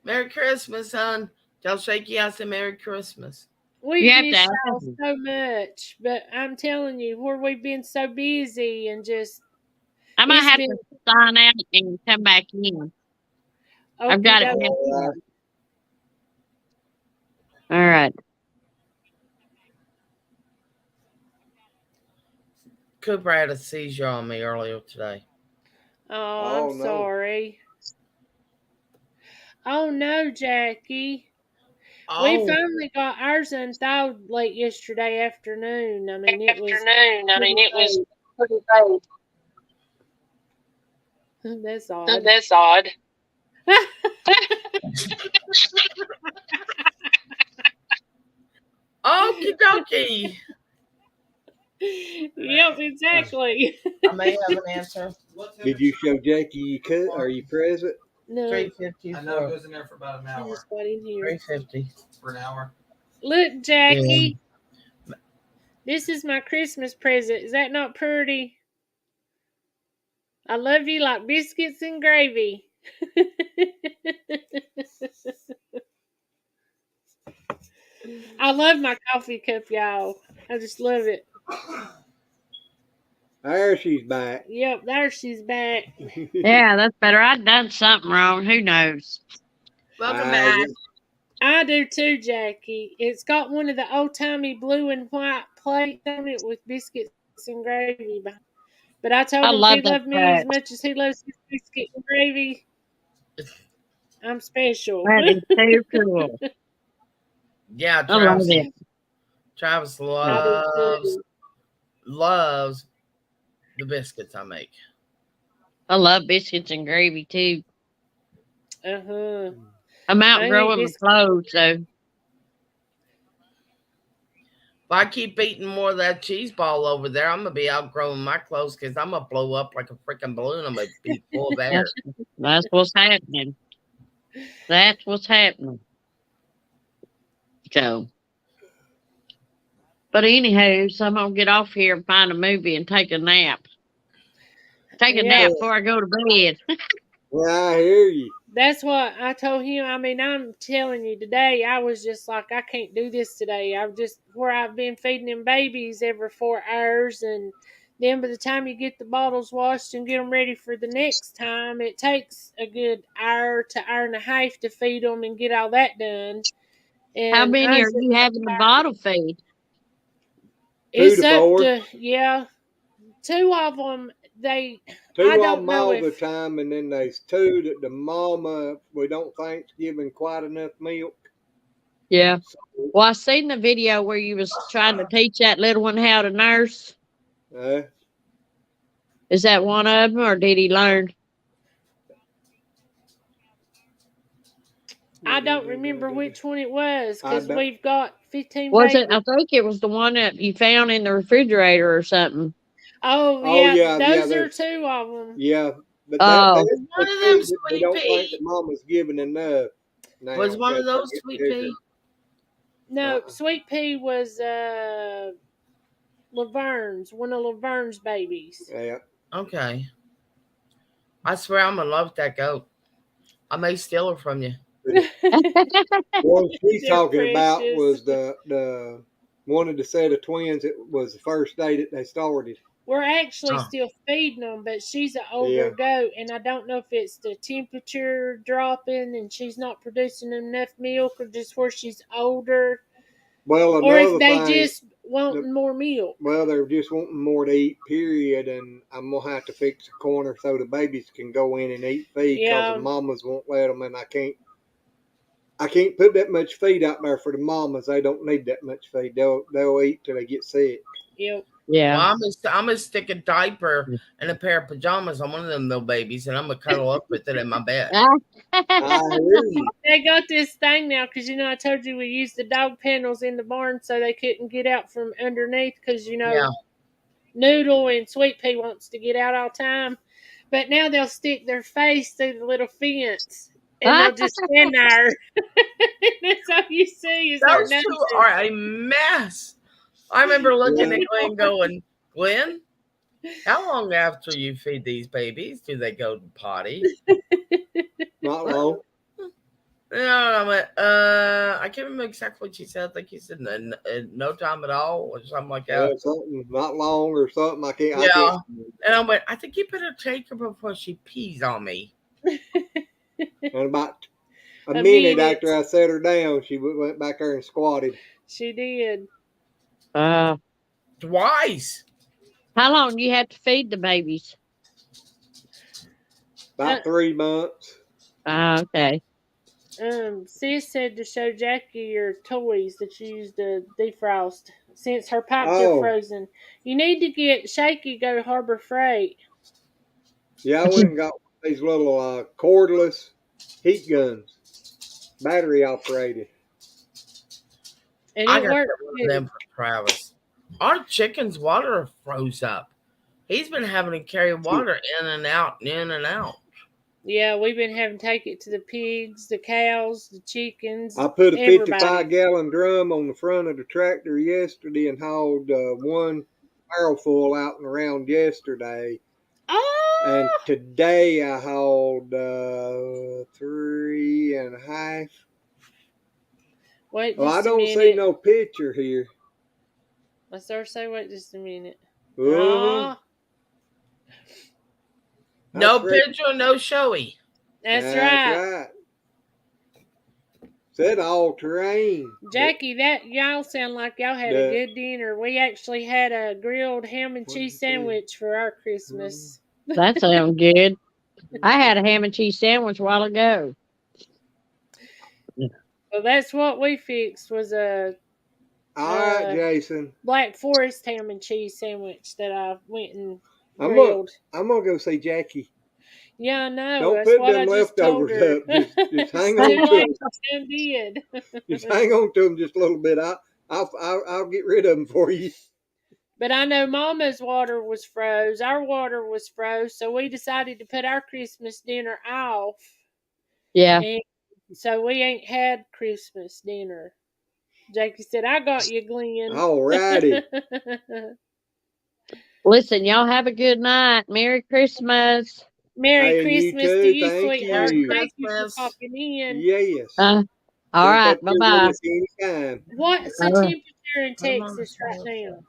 Merry Christmas, son. Tell Shaky I said Merry Christmas. We miss y'all so much, but I'm telling you, where we've been so busy and just. I might have to sign out and come back in. I've got it. All right. Cooper had a seizure on me earlier today. Oh, I'm sorry. Oh no, Jackie. Oh. We finally got ours unthawed late yesterday afternoon. I mean, it was pretty late. That's odd. That's odd. Okie dokie. Yep, exactly. I may have an answer. Did you show Jackie you could? Are you present? No. 350. I know it goes in there for about an hour. Just got in here. 350 for an hour. Look, Jackie. Yeah. This is my Christmas present. Is that not pretty? I love you like biscuits and gravy. I love my coffee cup, y'all. I just love it. There she's back. Yep, there she's back. Yeah, that's better. I've done something wrong. Who knows? Welcome back. I do too, Jackie. It's got one of the old-timey blue and white plates on it with biscuits and gravy. But I told him if he loved me as much as he loves his biscuit and gravy, I'm special. That is so cool. Yeah, Travis loves the biscuits I make. I love biscuits and gravy too. Uh-huh. I'm outgrowing my clothes, so. If I keep eating more of that cheese ball over there, I'm going to be outgrowing my clothes because I'm going to blow up like a freaking balloon. I'm going to be full of air. That's what's happening. That's what's happening. So. But anywho, so I'm going to get off here and find a movie and take a nap. Take a nap before I go to bed. Yeah, I hear you. That's what I told him. I mean, I'm telling you, today I was just like, I can't do this today. I've been feeding them babies every 4 hours, and then by the time you get the bottles washed and get them ready for the next time, it takes a good hour to hour and a half to feed them and get all that done. And how many are you having a bottle feed? It's up to 2 of them. Two of them all the time, and then there's 2 that the mama, we don't think's giving quite enough milk. Yeah. Well, I seen the video where you was trying to teach that little one how to nurse. Is that one of them, or did he learn? I don't remember which one it was I because don't- we've got 15 Was babies. it? I think it was the one that you found in the refrigerator or something. Oh, Oh, yeah, yeah, those are there's- two of them. Yeah, but Oh. that's One the of them, food that they Sweet don't think Pea. that Mama's giving enough. Now, Was one of that those they get Sweet bigger. Pea? No, Sweet Pea was Laverne's, one of Laverne's babies. Yeah. Okay. I swear I'm in love with that goat. I may steal her from you. What she's They're talking about precious. was the one of the set of twins. It was the first day that they started. We're actually Huh. still feeding them, but she's an older goat, and I don't know if it's the temperature dropping and she's not producing enough milk, or just where she's older, Well, or if another they thing, just wanting more milk. well, they're just wanting more to eat, period. And I'm gonna have to fix a corner so the babies can go in and eat feed because Yeah. the mamas won't let them, and I can't put that much feed out there for the mamas. They don't need that much feed. They'll eat till they get sick. Yep. Yeah. Well, I'm gonna stick a diaper and a pair of pajamas on one of them little babies, and I'm gonna cuddle up with it in my bed. I hear you. They got this thing now because I told you we used the dog panels in the barn so they couldn't get out from underneath because Yeah. Noodle and Sweet Pea wants to get out all the time, but now they'll stick their face through the little fence and they'll just stand there. And that's all you see is their Those two noses. are a mess. I remember looking at Glenn going, Glenn, how long after you feed these babies do they go to potty? Not long. No, I went, I can't remember exactly what she said. I think you said no time at all or something like that. Something not long or something. I can't. Yeah. And I went, I think you better take her before she pees on me. And about a A minute minute. after I set her down, she went back there and squatted. She did. Twice. How long do you have to feed the babies? About 3 months. Okay. Sis said to show Jackie your toys that you used to defrost since her pipes Oh. are frozen. You need to get Shaky go to Harbor Freight. Yeah, I went and got these little cordless heat guns, battery operated. And I it got worked one of good. them for Travis. Our chicken's water froze up. He's been having to carry water in and out, in and out. Yeah, we've been having to take it to the pigs, the cows, the chickens. I put a everybody. 55-gallon drum on the front of the tractor yesterday and hauled one barrel full out and around yesterday. Oh! And today I hauled 3.5. Wait just Well, I a don't minute. see no picture here. Let's say wait just a minute. Uh-huh. No That's right. picture, no showy. That's right. Right. Said all terrain. Jackie, that y'all sound like y'all had a good dinner. We actually had a grilled ham and cheese sandwich for our Christmas. That sounds good. I had a ham and cheese sandwich a while ago. Well, that's what we fixed was a All right, Jason. Black Forest ham and cheese sandwich that I went and I'm grilled. gonna go see Jackie. Yeah, I know. Don't That's put what them I just told leftovers her. up. Just hang Too on to late, them. I did. Just hang on to them just a little bit. I'll get rid of them for you. But I know Mama's water was froze. Our water was froze, so we decided to put our Christmas dinner off. Yeah. And so we ain't had Christmas dinner. Jackie said, I got you, Glenn. All righty. Listen, y'all have a good night. Merry Christmas. Merry Hey, and you Christmas too. to you, Thank sweetheart. you. Thank you for Christmas. popping in. Yes. All Jump right. up here with Bye-bye. us anytime. What's the All right. temperature in Texas right now?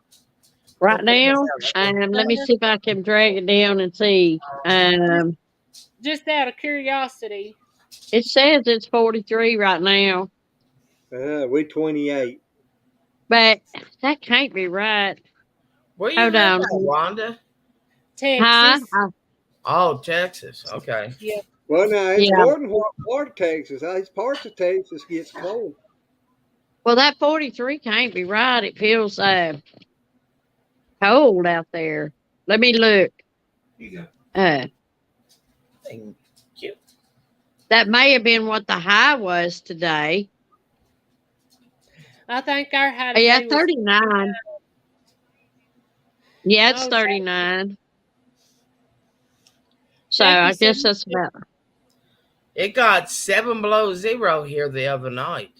Right now, let me see if I can drag it down and see. Just out of curiosity. It says it's 43 right now, We're 28. but that can't be right. Where you Hold live on. at, Wanda? Texas. Huh? Oh, Texas. Okay. Yeah. Well, now it's Yeah. more than part of Texas. These parts of Texas gets cold. Well, that 43 can't be right. It feels cold out there. Let me look. Here you go. Thank you. That may have been what the high was today. I think our high Yeah, today was 39. Yeah, it's Oh, 39. So Jackie I said guess that's about. It got 7 below zero here the other night.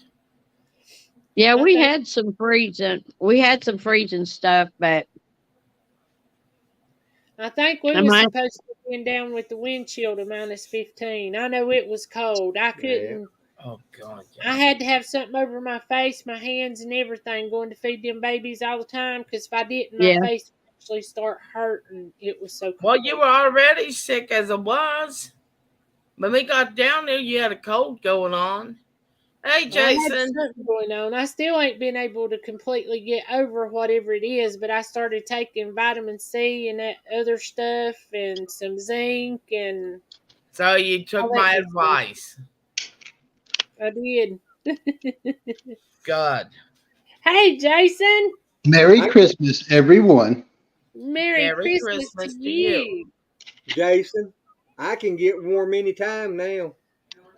Yeah, we Okay. had some freezing. We had some freezing stuff, but I think we I was might. supposed to be down with the wind chill to -15. I know it was cold. I couldn't. Oh God. I had to have something over my face, my hands, and everything going to feed them babies all the time. Because if I didn't, my Yeah. face would actually start hurting. It was so cold. Well, you were already sick as it was. When we got down there, you had a cold going on. Hey, I had Jason. something going on. I still ain't been able to completely get over whatever it is, but I started taking vitamin C and that other stuff and some zinc and So you took all that my good stuff. advice. I did. Good. Hey, Jason. Merry Christmas, everyone. Merry Christmas to you. Jason, I can get warm anytime now.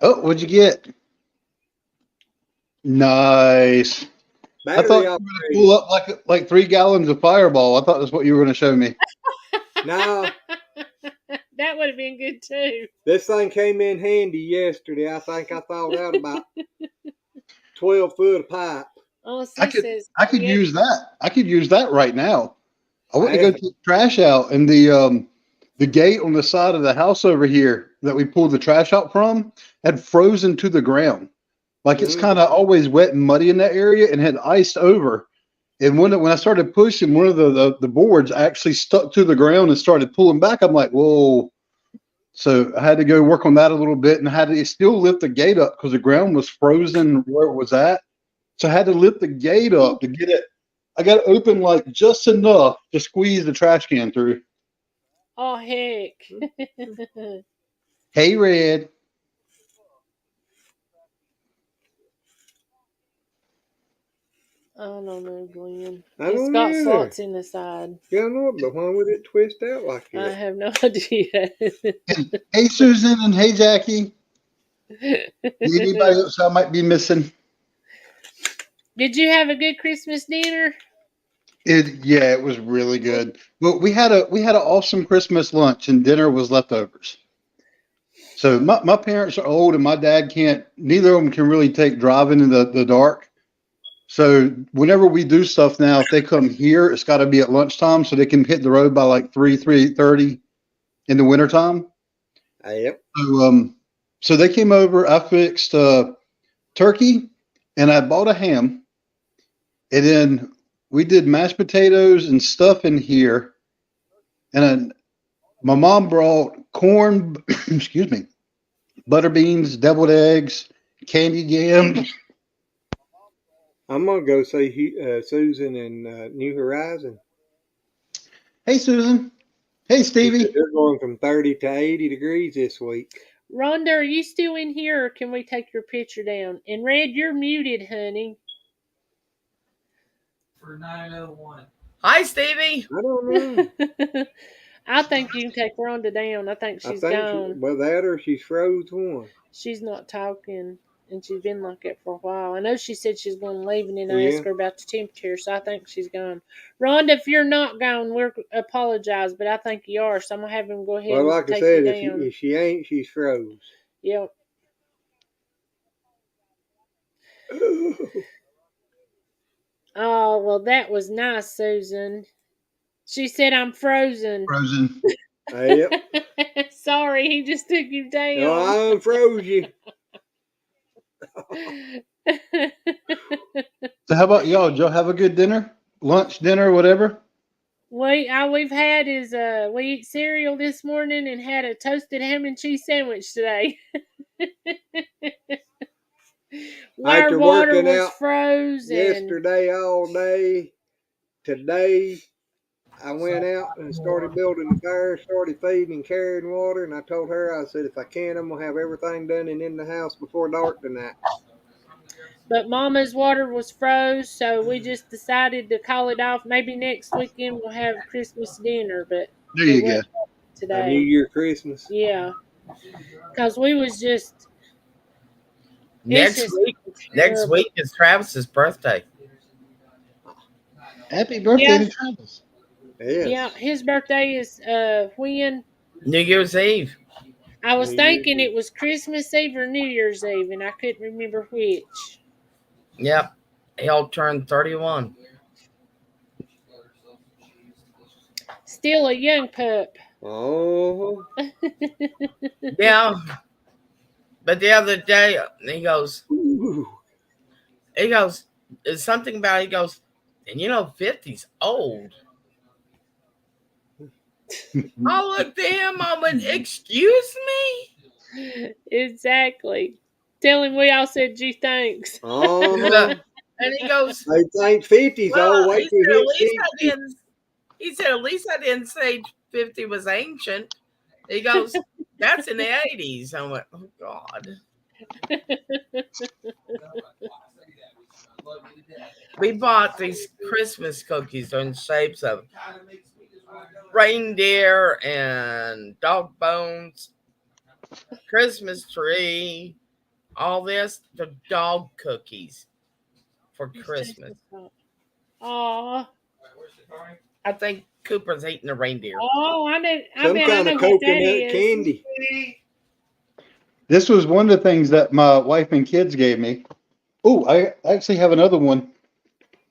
Oh, what'd you get? Nice. I Battery thought you were going to operated. pull up like 3 gallons of Fireball. I thought that's what you were going to show me. No, That would have been good too. this thing came in handy yesterday. I think I thawed out about 12 foot of pipe. Oh, I could yeah. use that. I could use that right now. I went to go Yeah. take the trash out, and the gate on the side of the house over here that we pulled the trash out from had frozen to the ground. Like it's kind of always wet and muddy in that area, and had iced over. And when I started pushing, one of the boards actually stuck to the ground and started pulling back. I'm like, whoa. So I had to go work on that a little bit, and I had to still lift the gate up because the ground was frozen where it was at. So I had to lift the gate up to get it. I got it open like just enough to squeeze the trash can through. Oh, heck. Hey, Red. I don't know, Glenn. I It's don't got either. slots in the side. Yeah, I know, but why would it twist out like I that? have no idea. Hey, Susan, and hey, Jackie. Anybody else I might be missing? Did you have a good Christmas dinner? Yeah, it was really good. Well, we had an awesome Christmas lunch, and dinner was leftovers. So my parents are old, and my dad can't. Neither of them can really take driving in the dark. So whenever we do stuff now, if they come here, it's got to be at lunchtime, so they can hit the road by like 3:30 in the wintertime. Yep. So they came over. I fixed turkey, and I bought a ham, and then we did mashed potatoes and stuff in here, and then my mom brought corn, excuse me, butter beans, deviled eggs, candied yams. I'm going to go see Susan in New Horizon. Hey, Susan. Hey, Stevie. They're going from 30 to 80 degrees this week. Rhonda, are you still in here, or can we take your picture down? And Red, you're muted, honey. For 901. Hi, Stevie. I don't know. I think you can take Rhonda down. I think she's gone. Well, that or she's froze one. She's not talking, and she's been like that for a while. I know she said she's going to leave, and then I asked her about the temperature, so I think she's gone. Rhonda, if you're not gone, we apologize, but I think you are, so I'm going to have him go ahead Well, and like take I said, you down. if she ain't, she's froze. Yep. Oh, well, that was nice, Susan. She said I'm frozen. Frozen. Yep. Sorry, he just took you down. No, I unfroze you. So how about y'all? Did y'all have a good dinner? Lunch, dinner, whatever? All we've had is we eat cereal this morning and had a toasted ham and cheese sandwich today. Our water was frozen. Yesterday all day. Today I went out and started building the fire, started feeding and carrying water, and I told her, I said, if I can, I'm going to have everything done and in the house before dark tonight. But Mama's water was froze, so we just decided to call it off. Maybe next weekend we'll have Christmas dinner, but there you go. Today. A New Year Christmas. Yeah. Because we was just It's Next just week, next week is Travis's birthday. Happy birthday Yeah. to Travis. Yes. Yeah, his birthday is when? New Year's Eve. I was New thinking Year's it was Christmas Eve or New Year's Eve, and I couldn't remember which. Yep. He'll turn 31. Still a young pup. Oh. Yeah. But the other day, he goes, Ooh. it's something about, he goes, and 50's old. I looked at him, I went, excuse me? Exactly. Tell him we all said gee thanks. Uh-huh. And he goes, They think 50's well, old. Wait till you hit 60. he said, at least I didn't say 50 was ancient. He goes, that's in the 80s. I went, oh, God. We bought these Christmas cookies in shapes of reindeer and dog bones, Christmas tree, all this. The dog cookies for Christmas. Aw. I think Cooper's eating a reindeer. Oh, I bet Some I kind know of what that coconut is. candy. This was one of the things that my wife and kids gave me. Oh, I actually have another one.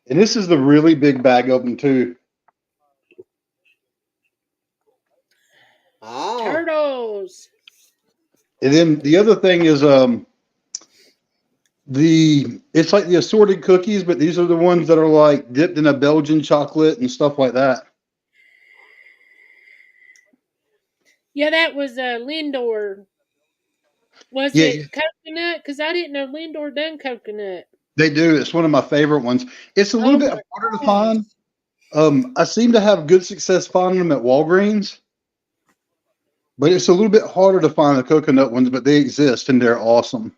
And this is the really big bag of them too. Oh. Turtles. And then the other thing is it's like the assorted cookies, but these are the ones that are like dipped in a Belgian chocolate and stuff like that. Yeah, that was Lindor. Was Yeah, it coconut? Because I didn't know Lindor done coconut. they do. It's one of my favorite ones. It's a little bit harder to find. I seem to have good success finding them at Walgreens, but it's a little bit harder to find the coconut ones, but they exist and they're awesome.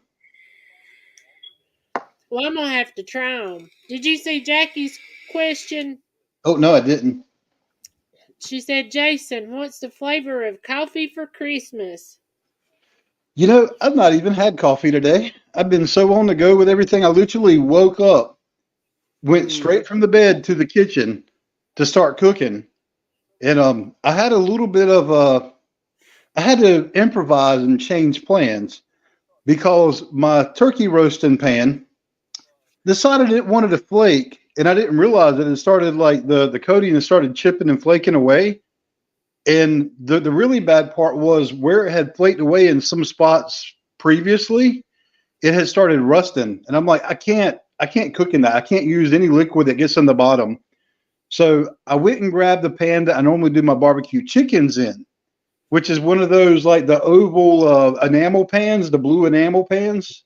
Well, I'm going to have to try them. Did you see Jackie's question? Oh, no, I didn't. She said, Jason, what's the flavor of coffee for Christmas? I've not even had coffee today. I've been so on the go with everything. I literally woke up, went straight from the bed to the kitchen to start cooking. And I had a little bit of I had to improvise and change plans because my turkey roasting pan decided it wanted to flake, and I didn't realize that it started like the coating started chipping and flaking away. And the really bad part was where it had flaked away in some spots previously, it had started rusting. And I'm like, I can't cook in that. I can't use any liquid that gets on the bottom. So I went and grabbed the pan that I normally do my barbecue chickens in, which is one of those like the oval enamel pans, the blue enamel pans.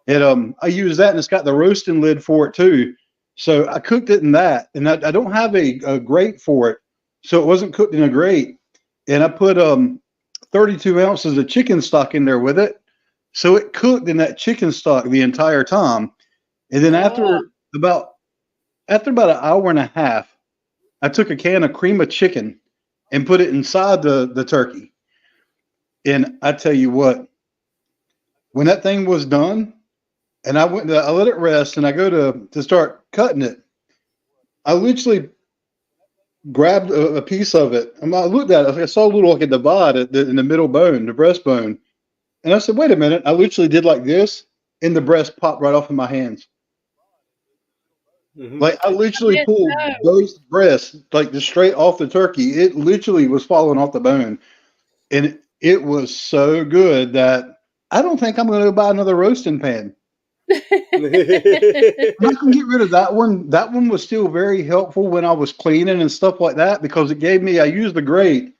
And I use that, and it's got the roasting lid for it too. So I cooked it in that, and I don't have a grate for it, so it wasn't cooked in a grate. And I put 32 ounces of chicken stock in there with it, so it cooked in that chicken stock the entire time. And then after about an hour and a half, I took a can of cream of chicken and put it inside the turkey. And I tell you what, when that thing was done, and I let it rest, and I go to start cutting it, I literally grabbed a piece of it. And I looked at it, I saw a little like a divide in the middle bone, the breastbone. And I said, wait a minute. I literally did like this, and the breast popped right off of my hands. Mm-hmm. Like I literally pulled those breasts like just straight off the turkey. It literally was falling off the bone. And it was so good that I don't think I'm going to go buy another roasting pan. I can get rid of that one. That one was still very helpful when I was cleaning and stuff like that, because I used the grate.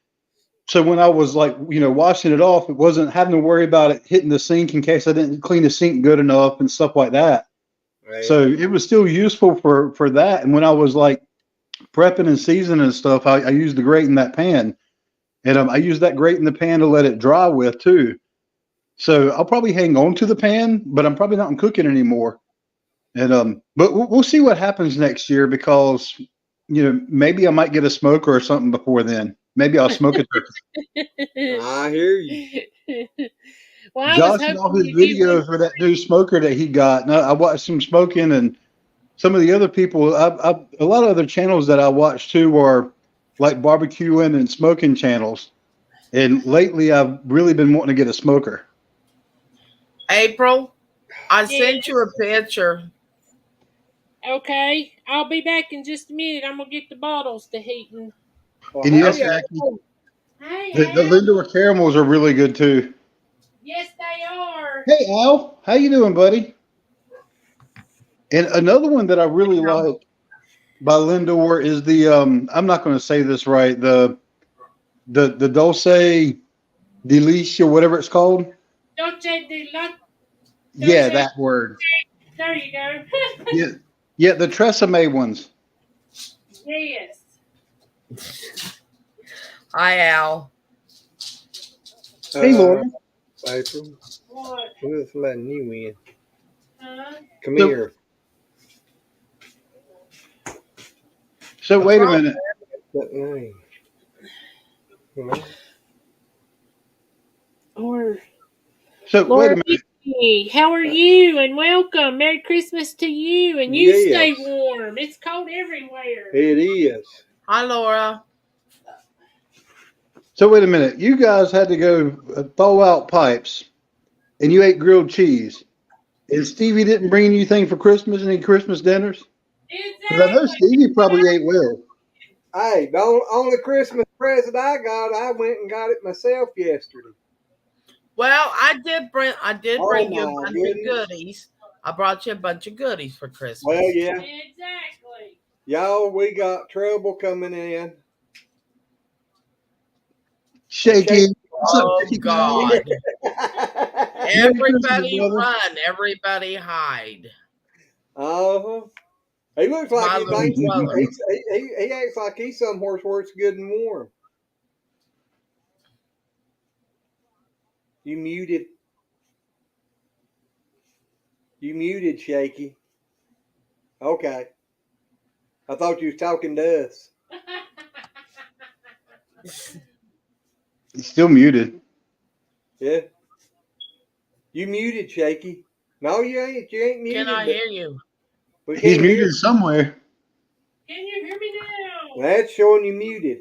So when I was like, washing it off, it wasn't having to worry about it hitting the sink in case I didn't clean the sink good enough and stuff like that. Right. So it was still useful for that. And when I was like prepping and seasoning and stuff, I used the grate in that pan, and I used that grate in the pan to let it dry with too. So I'll probably hang on to the pan, but I'm probably not cooking anymore. And but we'll see what happens next year, because maybe I might get a smoker or something before then. Maybe I'll smoke a turkey. I hear you. Well, I was Josh and all hoping his you would. videos for that new smoker that he got. And I watched him smoking, and some of the other people. A lot of other channels that I watch too are like barbecuing and smoking channels. And lately, I've really been wanting to get a smoker. April, I Yes. sent you a picture. Okay, I'll be back in just a minute. I'm gonna get the bottles to heating. Well, And yes, hey, Jackie, Hey, the Al. Lindor caramels are really good too. Yes, they are. Hey, Al, how you doing, buddy? And another one that I really like by Lindor is the I'm not going to say this right, the Dulce Delice or whatever it's called. Dolce de la. Yeah, Dulce. that word. There you go. Yeah, yeah, the Tresemme ones. Yes. Hi, Al. Hey, Laura. April, What? who's letting you in? Come So- here. So wait a minute. That name. You know? Or So wait a Laura, minute. Vicky, how are you? And welcome. Merry Christmas to you. And you Yes. stay warm. It's cold everywhere. It is. Hi, Laura. So wait a minute. You guys had to go thaw out pipes, and you ate grilled cheese. And Stevie didn't bring you anything for Christmas, any Christmas dinners? Because I know Exactly. Stevie probably ate well. Hey, the only Christmas present I got, I went and got it myself yesterday. Well, I did bring you a my bunch goodness. of goodies. I brought you a bunch of goodies for Christmas. Well, yeah. Exactly. Y'all, we got trouble coming in. Shaky. What's up, Oh Shaky? God! Everybody brother. run! Everybody hide! Uh-huh. He looks like My he's little ain't, brother. he acts like he's somewhere where it's good and warm. You muted. You muted, Shaky. Okay. I thought you was talking to us. He's still muted. Yeah. You muted, Shaky. No, you ain't. You ain't muted. Can I but hear you? we He's can't hear muted somewhere. Can you hear me now? That's showing you muted.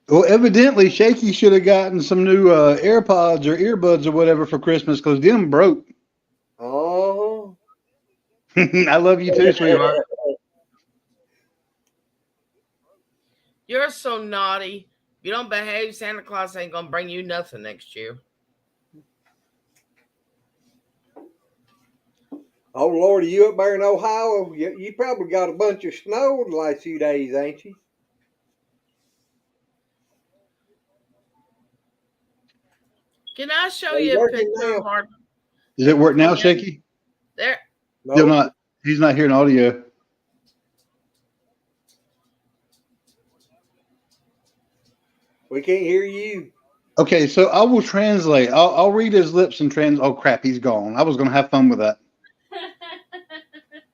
Well, evidently, Shaky should have gotten some new AirPods or earbuds or whatever for Christmas because them broke. Oh. I love you too, sweetheart. You're so naughty. If you don't behave, Santa Claus ain't gonna bring you nothing next year. Oh, Lord, are you up there in Ohio? You probably got a bunch of snow the last few days, ain't you? Can I show Hey, you a working picture now. of our Does it work now, Shaky? there? Still No. not. He's not hearing audio. We can't hear you. Okay, so I will translate. I'll read his lips and Oh crap, he's gone. I was gonna have fun with that.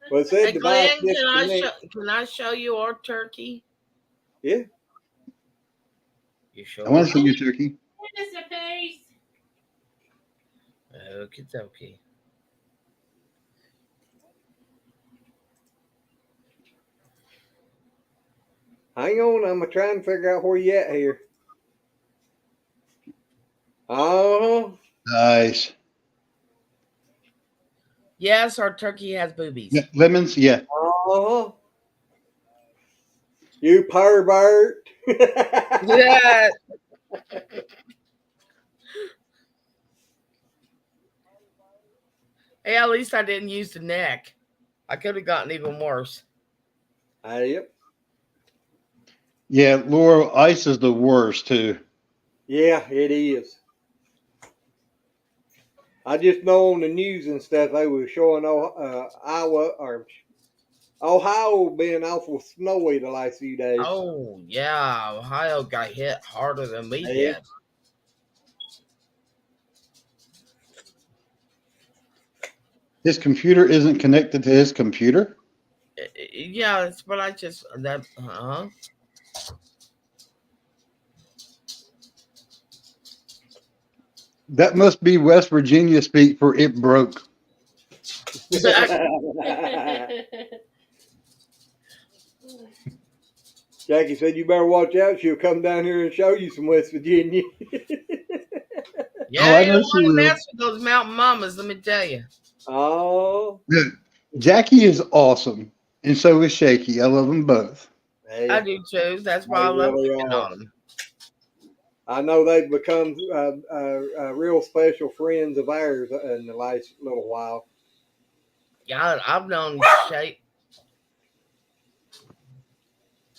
Well, it said Hey, device Glenn, disconnect. can I show you our turkey? Yeah. You sure? I want to see your turkey. Give us a piece. Okie dokie. Hang on, I'm trying to figure out where you at here. Uh-huh. Nice. Yes, our turkey has boobies. Yeah, lemons, yeah. Uh-huh. You pervert. Yeah. Hey, at least I didn't use the neck. I could have gotten even worse. Yep. Yeah, Laura, ice is the worst too. Yeah, it is. I just know on the news and stuff they were showing Iowa or Ohio being awful snowy the last few days. Oh, yeah. Ohio got hit harder than we Yeah. did. His computer isn't connected to his computer. Yeah, that's what I just That must be West Virginia speak for it broke. Jackie said, "You better watch out. She'll come down here and show you some West Virginia." Yeah, I you know don't she want to will. mess with those mountain mamas, let me tell you. Oh, Jackie is awesome, and so is Shaky. I love them both. hey, I do too. That's why they I love really picking are. on them. I know they've become real special friends of ours in the last little while. Yeah, I've known Shape.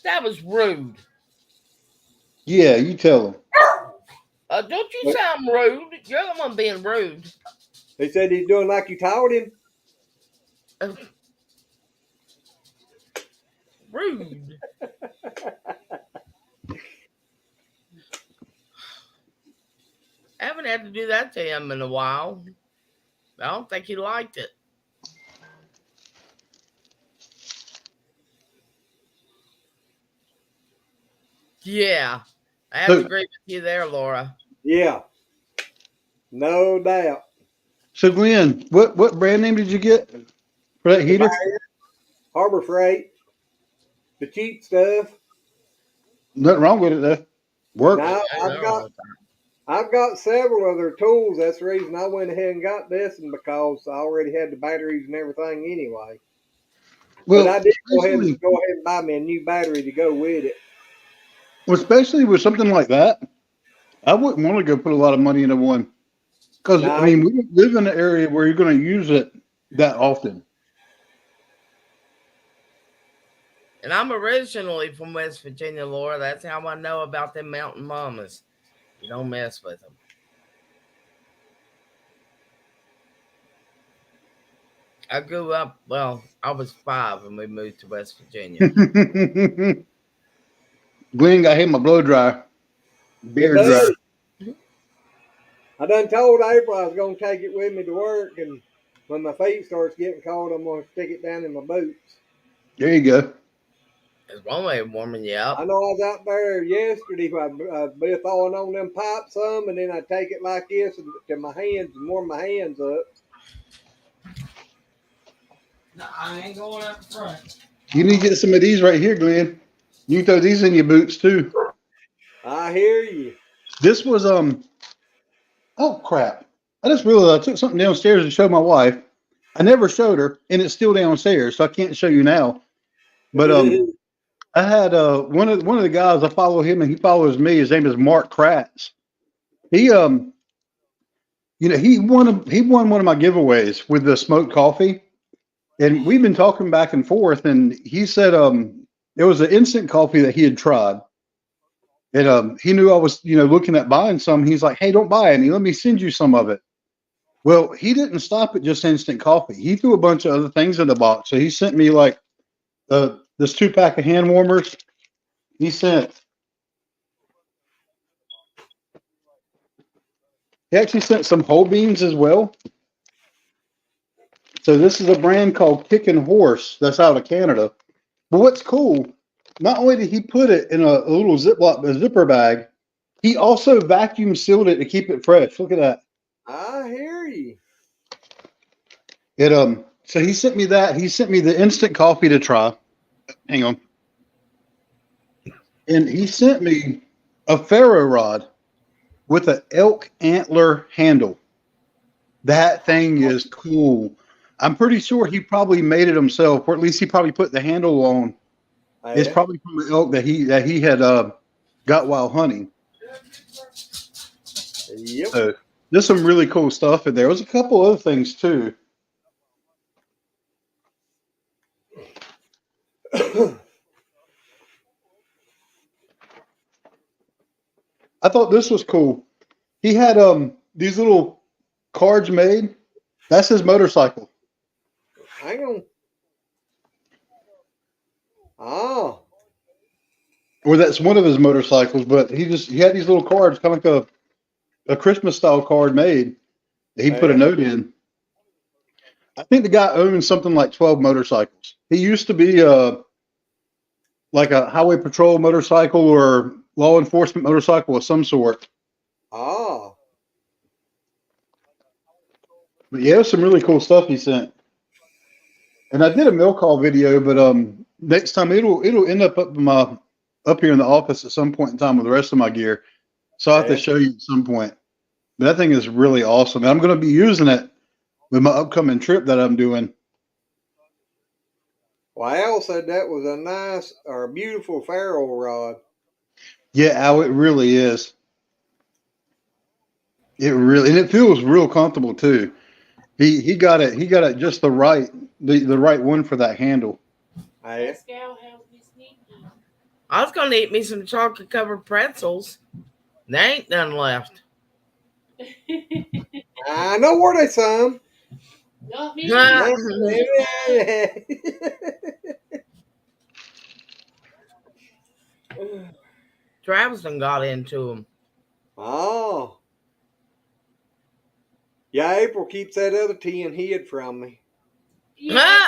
That was rude. Yeah, you tell them. Don't you say I'm rude. You're the one being rude. He said he's doing like you taught him. Rude. I haven't had to do that to him in a while. I don't think he liked it. Yeah, I have to agree with you there, Laura. Yeah, no doubt. So, Glenn, what brand name did you get for that heater? Harbor Freight, the cheap stuff. Nothing wrong with it though. Works. Now I've got several other tools. That's the reason I went ahead and got this, and because I already had the batteries and everything anyway. Well, but I did go ahead and buy me a new battery to go with it. Well, especially with something like that, I wouldn't want to go put a lot of money into one. Because, I mean, we don't live in an area where you're going to use it that often. And I'm originally from West Virginia, Laura. That's how I know about them mountain mamas. You don't mess with them. I grew up, well, I was 5 when we moved to West Virginia. Glenn got him a blow dryer. Beard dryer. I done told April I was going to take it with me to work, and when my feet starts getting cold, I'm going to stick it down in my boots. There you go. There's one way of warming you up. I know I was out there yesterday. I'd be throwing on them pipes some, and then I'd take it like this to my hands and warm my hands up. No, I ain't going up front. You need to get some of these right here, Glenn. You can throw these in your boots too. I hear you. This was oh crap. I just realized I took something downstairs to show my wife. I never showed her, and it's still downstairs, so I can't show you now. But I had one of the guys, I follow him and he follows me. His name is Mark Kratz. He he won one of my giveaways with the smoked coffee. And we've been talking back and forth, and he said there was an instant coffee that he had tried. And he knew I was, looking at buying some. He's like, "Hey, don't buy any. Let me send you some of it." Well, he didn't stop at just instant coffee. He threw a bunch of other things in the box. So he sent me like this 2-pack of hand warmers. He actually sent some whole beans as well. So this is a brand called Kickin' Horse that's out of Canada. But what's cool, not only did he put it in a little zipper bag, he also vacuum sealed it to keep it fresh. Look at that. I hear you. So he sent me that. He sent me the instant coffee to try. Hang on. And he sent me a ferro rod with an elk antler handle. That thing is cool. I'm pretty sure he probably made it himself, or at least he probably put the handle on. Oh, yeah? It's probably from an elk that he had got while hunting. Yep. So there's some really cool stuff in there. There's a couple other things too. I thought this was cool. He had these little cards made. That's his motorcycle. Hang on. Oh. Or that's one of his motorcycles, but he had these little cards, kind of like a Christmas style card made that he put a note in. I think the guy owns something like 12 motorcycles. He used to be like a highway patrol motorcycle or law enforcement motorcycle of some sort. Oh. But yeah, it was some really cool stuff he sent. And I did a milk haul video, but next time it'll end up up here in the office at some point in time with the rest of my gear. So I'll have to show you at some point. But that thing is really awesome. And I'm going to be using it with my upcoming trip that I'm doing. Well, Al said that was a nice or a beautiful ferro rod. Yeah, Al, it really is. It really, and it feels real comfortable too. He got it just the right one for that handle. Hey. I was gonna eat me some chocolate covered pretzels. There ain't none left. I know where they some. Not me. Travis done got into them. Oh. Yeah, April keeps that other 10 hid from me. Yeah.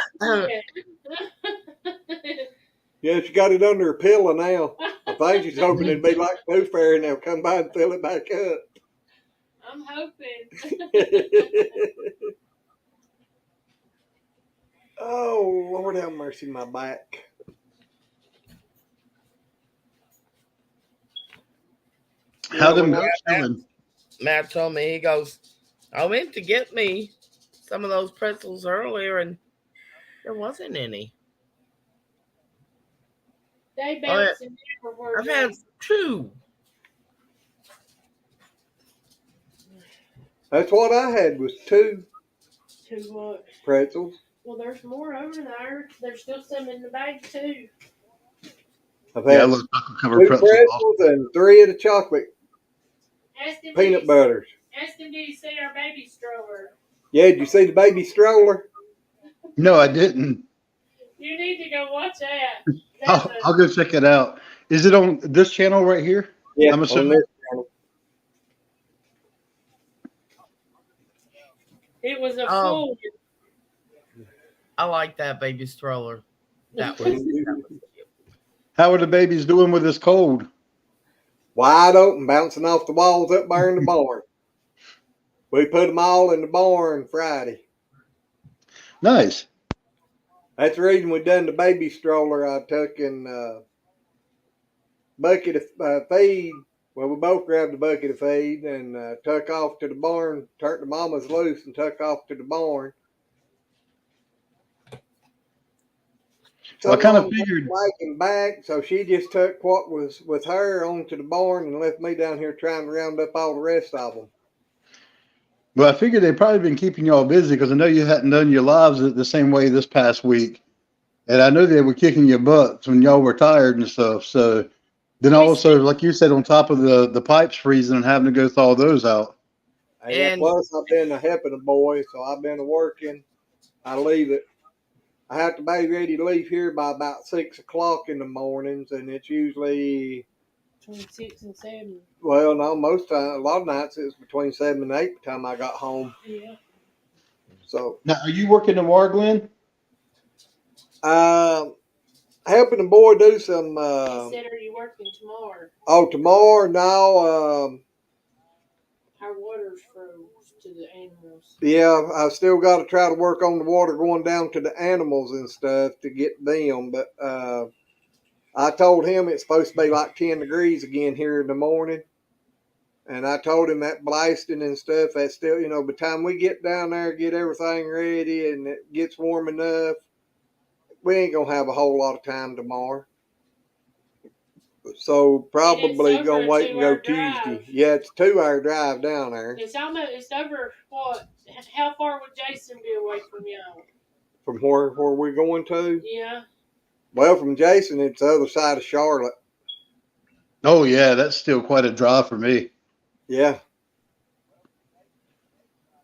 Yeah, she got it under her pillow now. I think she's hoping it'd be like Tooth Fairy and they'll come by and fill it back up. I'm hoping. Oh, Lord have mercy, my back. How them goats doing? Matt told me, he goes, I went to get me some of those pretzels earlier and there wasn't any. They bouncing everywhere. I've had 2. That's what I had was 2 what? pretzels. Well, there's more over there. There's still some in the bag too. I've had 2 pretzels and 3 of the chocolate peanut butters. Ask him, did you see our baby stroller? Yeah, did you see the baby stroller? No, I didn't. You need to go watch that. I'll go check it out. Is it on this channel right here? Yeah, I'm assuming. on this channel. It was a full. I like that baby stroller. That was cute. How are the babies doing with this cold? Wide open, bouncing off the walls up there in the barn. We put them all in the barn Friday. Nice. That's the reason we done the baby stroller. I took in bucket of feed. Well, we both grabbed a bucket of feed and took off to the barn, turned the mamas loose and took off to the barn. So I kind of figured. Waking back, so she just took what was with her onto the barn and left me down here trying to round up all the rest of them. Well, I figured they'd probably been keeping y'all busy because I know you hadn't done your lives the same way this past week. And I know they were kicking your butts when y'all were tired and stuff. So then also, like you said, on top of the pipes freezing and having to go thaw those out. And plus, I've been helping the boys, so I've been working. I leave it. I have to be ready to leave here by about 6 o'clock in the mornings, and it's usually between 6 and 7. Well, no, most time, a lot of nights it was between 7 and 8 by the time I got home. Yeah. So now, are you working tomorrow, Glenn? Helping the boy do some. He said, "Are you working tomorrow?" Oh, tomorrow? No. Our water's froze to the animals. Yeah, I still got to try to work on the water going down to the animals and stuff to get them. But I told him it's supposed to be like 10 degrees again here in the morning. And I told him that blasting and stuff, that's still, by the time we get down there, get everything ready and it gets warm enough, we ain't going to have a whole lot of time tomorrow. So probably going to wait and go Tuesday. Yeah, it's a 2-hour drive down there. It's over, what? How far would Jason be away from y'all? From where we're going to? Yeah. Well, from Jason, it's the other side of Charlotte. Oh, yeah, that's still quite a drive for me. Yeah.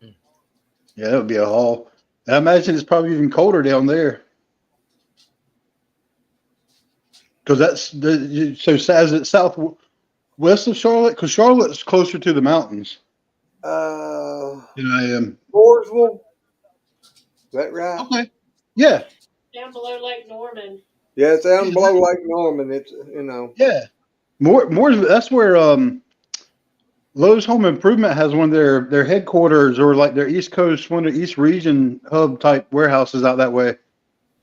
Yeah, that would be a haul. And I imagine it's probably even colder down there. Because that's is it southwest of Charlotte? Because Charlotte's closer to the mountains. Than I am. Mooresville. Is that right? Okay. Yeah. Down below Lake Norman. Yeah, it's down below Lake Norman. It's Yeah. More. That's where Lowe's Home Improvement has one of their headquarters or like their East Coast, one of the East Region hub type warehouses out that way.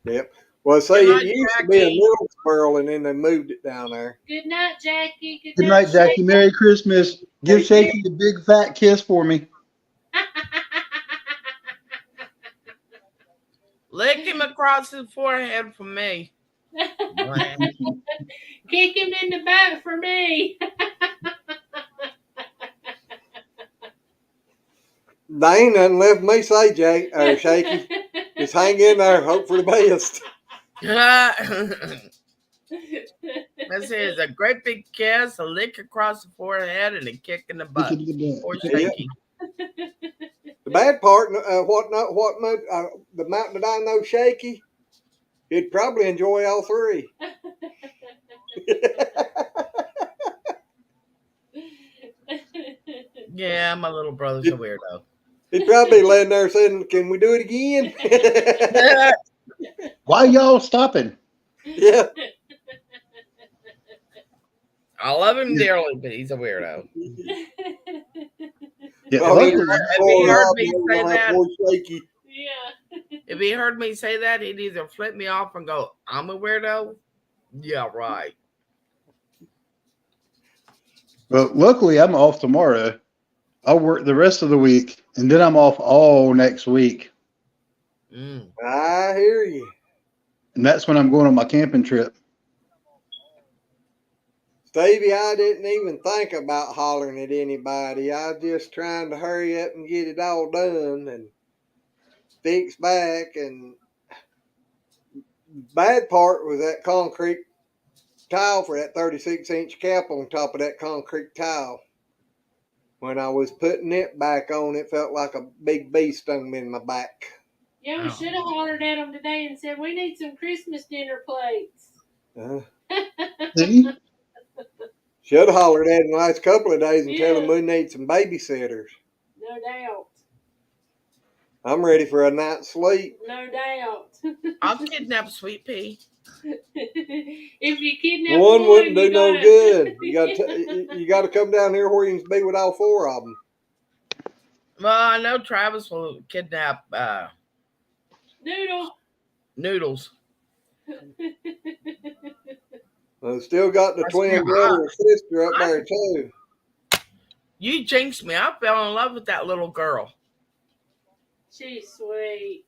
Yep. Well, see, Good night, it used to be in Jackie. Middlesboro, and then they moved it down there. Good night, Jackie. Good night, Jackie. Shaky. Merry Christmas. Give Thank Shaky a big fat kiss for me. Lick him across his forehead for me. Kick him in the back for me. They ain't nothing left for me to say, Jake or Shaky. Just hang in there, hope for the best. This is a great big kiss, a lick across the forehead, and a kick in the butt. Or Shaky. The bad part, the mountain that I know, Shaky, he'd probably enjoy all three. Yeah, my little brother's a weirdo. He'd probably be laying there saying, "Can we do it again?" Why y'all stopping? Yeah. I love him dearly, but he's a weirdo. Yeah, Oh, luckily- If he heard me say that, Shaky. Yeah. if he heard me say that, he'd either flip me off and go, "I'm a weirdo." Yeah, right. Well, luckily I'm off tomorrow. I'll work the rest of the week, and then I'm off all next week. Mm. I hear you. And that's when I'm going on my camping trip. Stevie, I didn't even think about hollering at anybody. I was just trying to hurry up and get it all done and fix back. And bad part was that concrete tile for that 36-inch cap on top of that concrete tile. When I was putting it back on, it felt like a big bee stung me in my back. Yeah, we should have hollered at them today and said, we need some Christmas dinner plates. See? Should have hollered at them the last couple of days and tell them we need some babysitters. No doubt. I'm ready for a night's sleep. No doubt. I'll kidnap Sweet Pea. If you kidnap One wouldn't do you no gotta- good. You got to come down here where you can be with all four of them. Well, I know Travis will kidnap Noodle. Noodles. I've still got the That's twin your brother and sister up there too. You jinxed me. I fell in love with that little girl. She's sweet.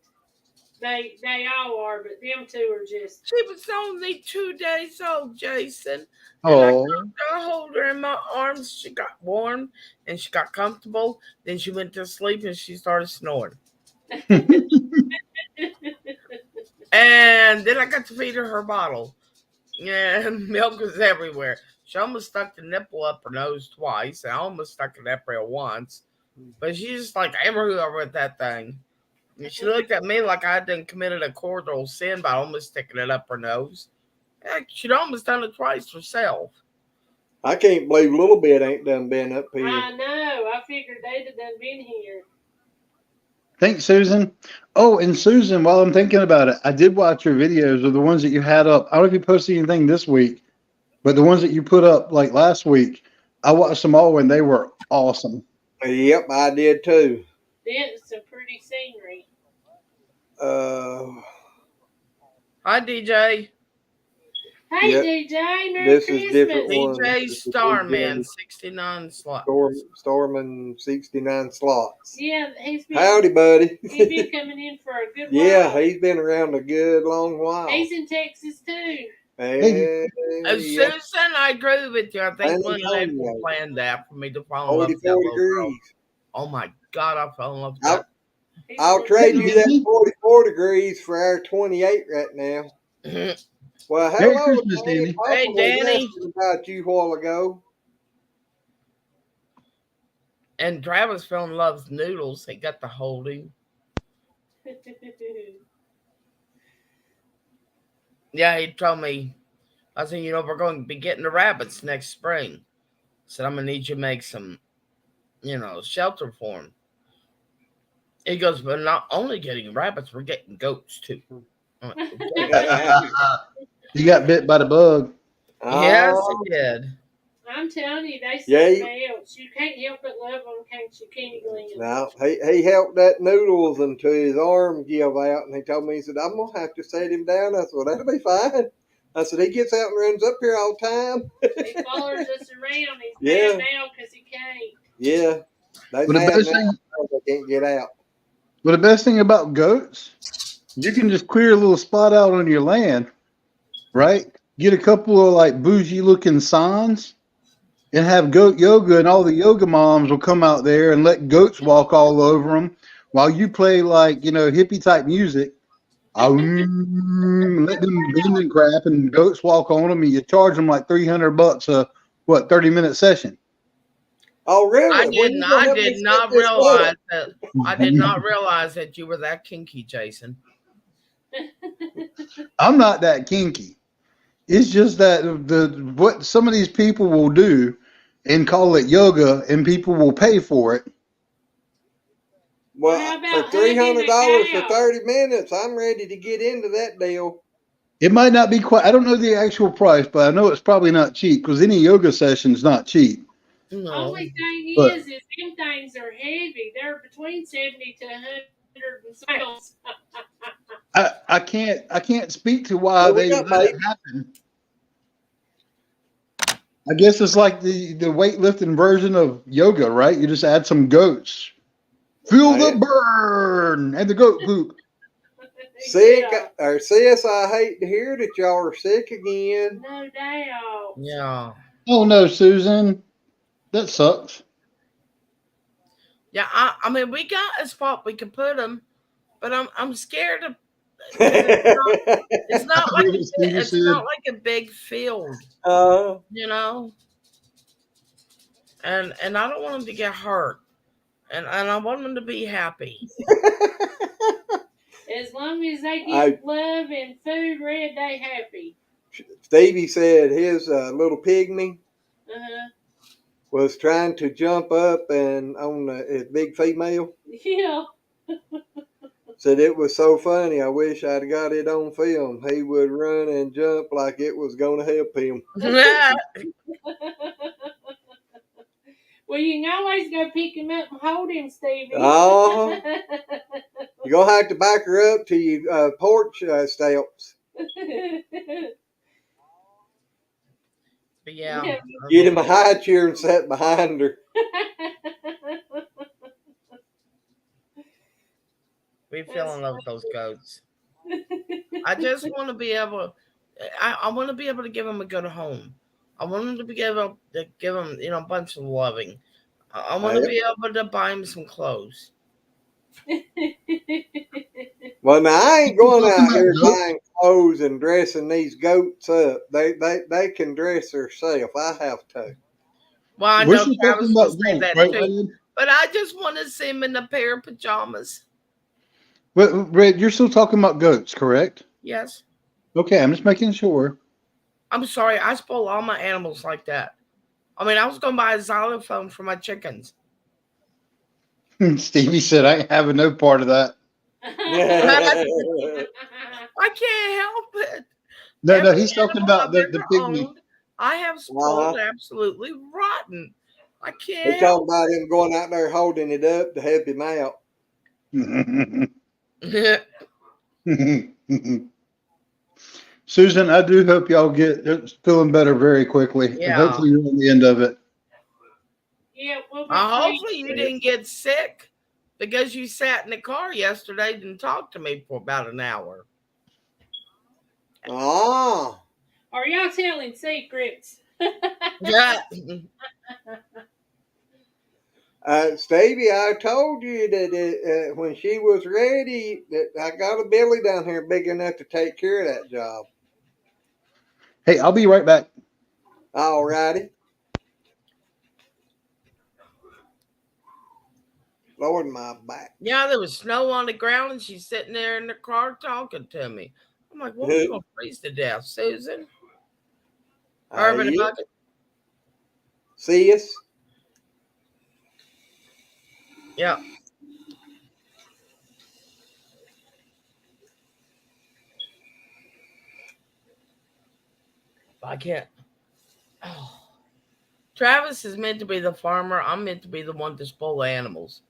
They all are, but them two are just. She was only 2 days old, Jason. Oh, I hold her in my arms. She got warm and she got comfortable. Then she went to sleep and she started snoring. And then I got to feed her bottle. Yeah, milk was everywhere. She almost stuck the nipple up her nose twice. And I almost stuck it up her once. But she's just like everywhere with that thing. And she looked at me like I had done committed a cordial sin by almost sticking it up her nose. Heck, she'd almost done it twice herself. I can't believe a little bit ain't done been up here. I know. I figured they'd have done been here. thanks, Susan. Oh, and Susan, while I'm thinking about it, I did watch your videos of the ones that you had up. I don't know if you posted anything this week, but the ones that you put up like last week, I watched them all and they were awesome. Yep, I did too. It's some pretty scenery. Hi, DJ. Hey, Yep. DJ. Merry This is Christmas. different one. DJ Starman, 69 slots. Storming 69 slots. Yeah, he's been, Howdy, buddy. he's been coming in for a good Yeah, while. he's been around a good long while. He's in Texas, too. Hey, yeah. Susan, I agree with you. I think San one Antonio. people planned that for me to fall in love with that 44 little girl. degrees. Oh my God, I fell in love with that. I'll trade you that 44 degrees for our 28 right now. Well, Merry hello, Christmas, Danny. Danny. Papa Hey, was Danny. asking about you a while ago. And Travis fell in love with Noodles. He got to hold him. Yeah, he told me, I said, we're going to be getting the rabbits next spring. I said, I'm going to need you to make some, shelter for them. He goes, we're not only getting rabbits, we're getting goats too. I'm like, okay. You got bit by the bug. Yes, Oh, he did. I'm telling you, they Yeah, something else. You can't help but love them, can't you, Kenny Glenn? no, he helped that noodles until his arm give out, and he told me, he said, I'm gonna have to set him down. I said, well, that'll be fine. I said, he gets out and runs up here all the time. He follows us around. He's Yeah. mad now because he can't. Yeah, they But the mad best now thing, because they can't get out. but the best thing about goats, you can just clear a little spot out on your land, right? Get a couple of like bougie looking signs and have goat yoga, and all the yoga moms will come out there and let goats walk all over them while you play like, hippie type music. Let them bend and crap, and goats walk on them, and you charge them like $300 a 30-minute session. Oh, really? I did not realize that. I did not realize that you were that kinky, Jason. I'm not that kinky. It's just that what some of these people will do and call it yoga, and people will pay for it. Well, How for about $300 for cow? 30 minutes, I'm ready to get into that deal. It might not be quite. I don't know the actual price, but I know it's probably not cheap because any yoga session is not cheap. No. Only thing But- is them things are heavy. They're between 70 to 100 pounds. I can't speak to why Well, we they got let it bait. happen. I guess it's like the weightlifting version of yoga, right? You just add some goats. Feel the Right. burn and the goat poop. Sick, Yeah, or sis, I hate to hear that y'all are sick again. no doubt. Yeah. Oh no, Susan, that sucks. Yeah. I mean, we got a spot we can put them, but I'm scared of. It's not like it's not like a big field, you know. And I don't want them to get hurt, and I want them to be happy. As long as they get love and food, Red, they happy. Stevie said his little pygmy Uh-huh. was trying to jump up and on his big female. Yeah. Said it was so funny. I wish I'd got it on film. He would run and jump like it was going to help him. Well, you can always go pick him up and hold him, Stevie. You're going to have to back her up to your porch steps. Yeah. Get him a high chair and sit behind her. We fell in love with those goats. I just want to be able. I want to be able to give them a good home. I want them to be able to give them, a bunch of loving. I want to be able to buy them some clothes. Well, now I ain't going out here buying clothes and dressing these goats up. They can dress themselves. I have to. Well, I know Travis will say that too. But I just want to see him in a pair of pajamas. Well, Red, you're still talking about goats, correct? Yes. Okay, I'm just making sure. I'm sorry, I spoil all my animals like that. I mean, I was going to buy a xylophone for my chickens. Stevie said, I ain't having no part of that. I can't help it. No, he's talking about the pygmy. I have spoiled absolutely rotten. I can't. He's talking about him going out there holding it up to help him out. Susan, I do hope y'all get feeling better very quickly. Yeah. And hopefully you're on the end of it. Yeah, hopefully you didn't get sick because you sat in the car yesterday and didn't talk to me for about an hour. Oh. Are y'all telling secrets? Yeah. Stevie, I told you that when she was ready, that I got a Billy down here big enough to take care of that job. Hey, I'll be right back. All righty. Lord, my back. Yeah, there was snow on the ground, and she's sitting there in the car talking to me. I'm like, well, we're going to freeze to death, Susan. Urban Bucket. See us? Yeah. I can't. Oh. Travis is meant to be the farmer. I'm meant to be the one to spoil the animals.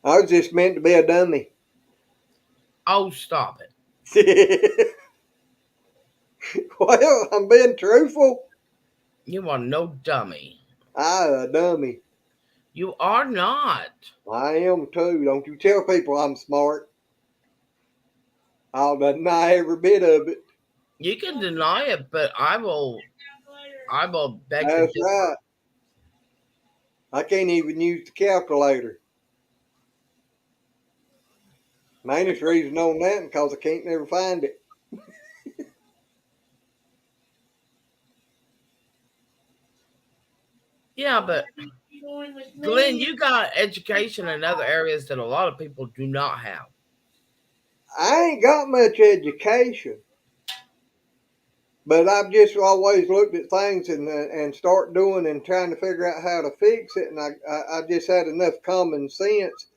I was just meant to be a dummy. Oh, stop it. Well, I'm being truthful. You are no dummy. I'm a dummy. You are not. I am too. Don't you tell people I'm smart. I'll deny every bit of it. You can deny it, but I will beg to That's differ. right. I can't even use the calculator. Mainest reason on that because I can't never find it. Yeah, but Glenn, you got education in other areas that a lot of people do not have. I ain't got much education, but I've just always looked at things and start doing and trying to figure out how to fix it. And I just had enough common sense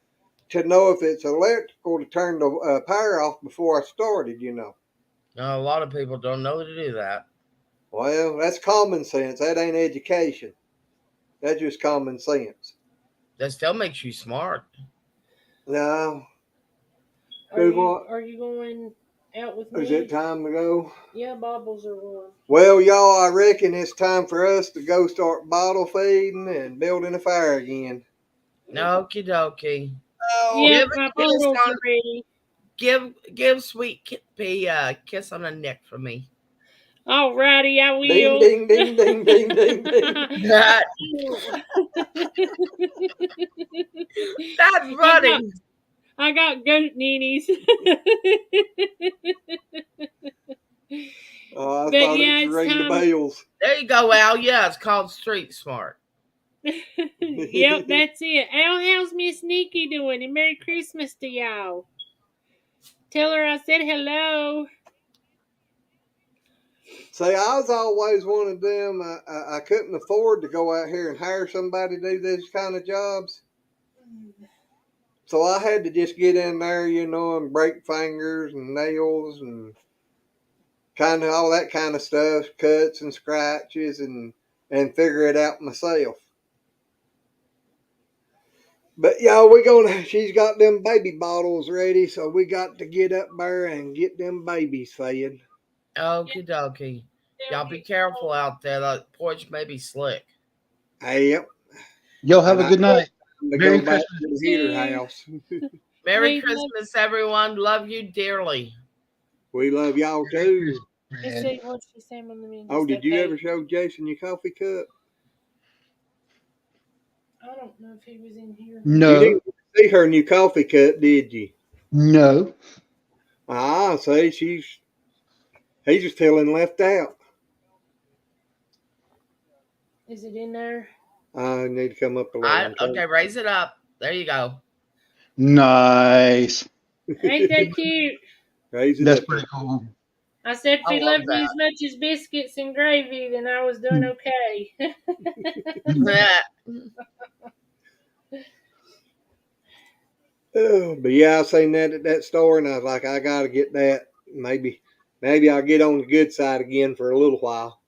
to know if it's electrical to turn the power off before I started, you know. Now, a lot of people don't know to do that. Well, that's common sense. That ain't education. That's just common sense. That still makes you smart. No. Are you going out with me? Is it time to go? Yeah, bobbles are warm. Well, y'all, I reckon it's time for us to go start bottle feeding and building a fire again. Okie dokie. Oh, Yeah, my bubbles are ready. Give Sweet Pea a kiss on the neck for me. Alrighty, I will. Ding, ding, ding, ding, ding, ding. That's running. I got goat neenies. Oh, I thought it was ring the bells. There you go, Al. Yeah, it's called Street Smart. Yep, that's it. Al, how's Miss Nikki doing? And Merry Christmas to y'all. Tell her I said hello. See, I was always one of them. I couldn't afford to go out here and hire somebody to do these kind of jobs. So I had to just get in there, you know, and break fingers and nails and kind of all that kind of stuff, cuts and scratches and figure it out myself. But y'all, she's got them baby bottles ready, so we got to get up there and get them babies fed. Okie dokie. Y'all be careful out there. The porch may be slick. Yep. Y'all have a good night. Merry Christmas to the heater house. Merry Christmas, everyone. Love you dearly. We love y'all too. Oh, did you ever show Jason your coffee cup? I don't know if he was in here. No. You didn't see her new coffee cup, did you? No. Ah, see, he's just feeling left out. Is it in there? I need to come up a little. Okay, raise it up. There you go. Nice. Ain't that cute? Raise it That's up. pretty cool. I said if he love loved me as much as biscuits and gravy, then I was doing okay. Oh, but yeah, I seen that at that store, and I was like, I gotta get that. Maybe I'll get on the good side again for a little while.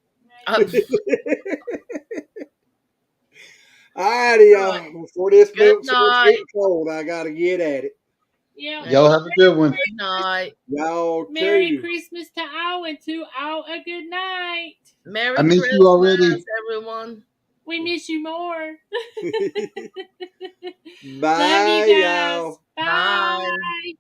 Alrighty, y'all. Before this milk starts getting cold, I gotta get at it. Yeah. Y'all have a good one. Good night. Y'all Merry too. Christmas to all, and to all a good night. Merry I miss Christmas, you already. everyone. We miss you more. Bye, Love you guys. y'all. Bye. Bye.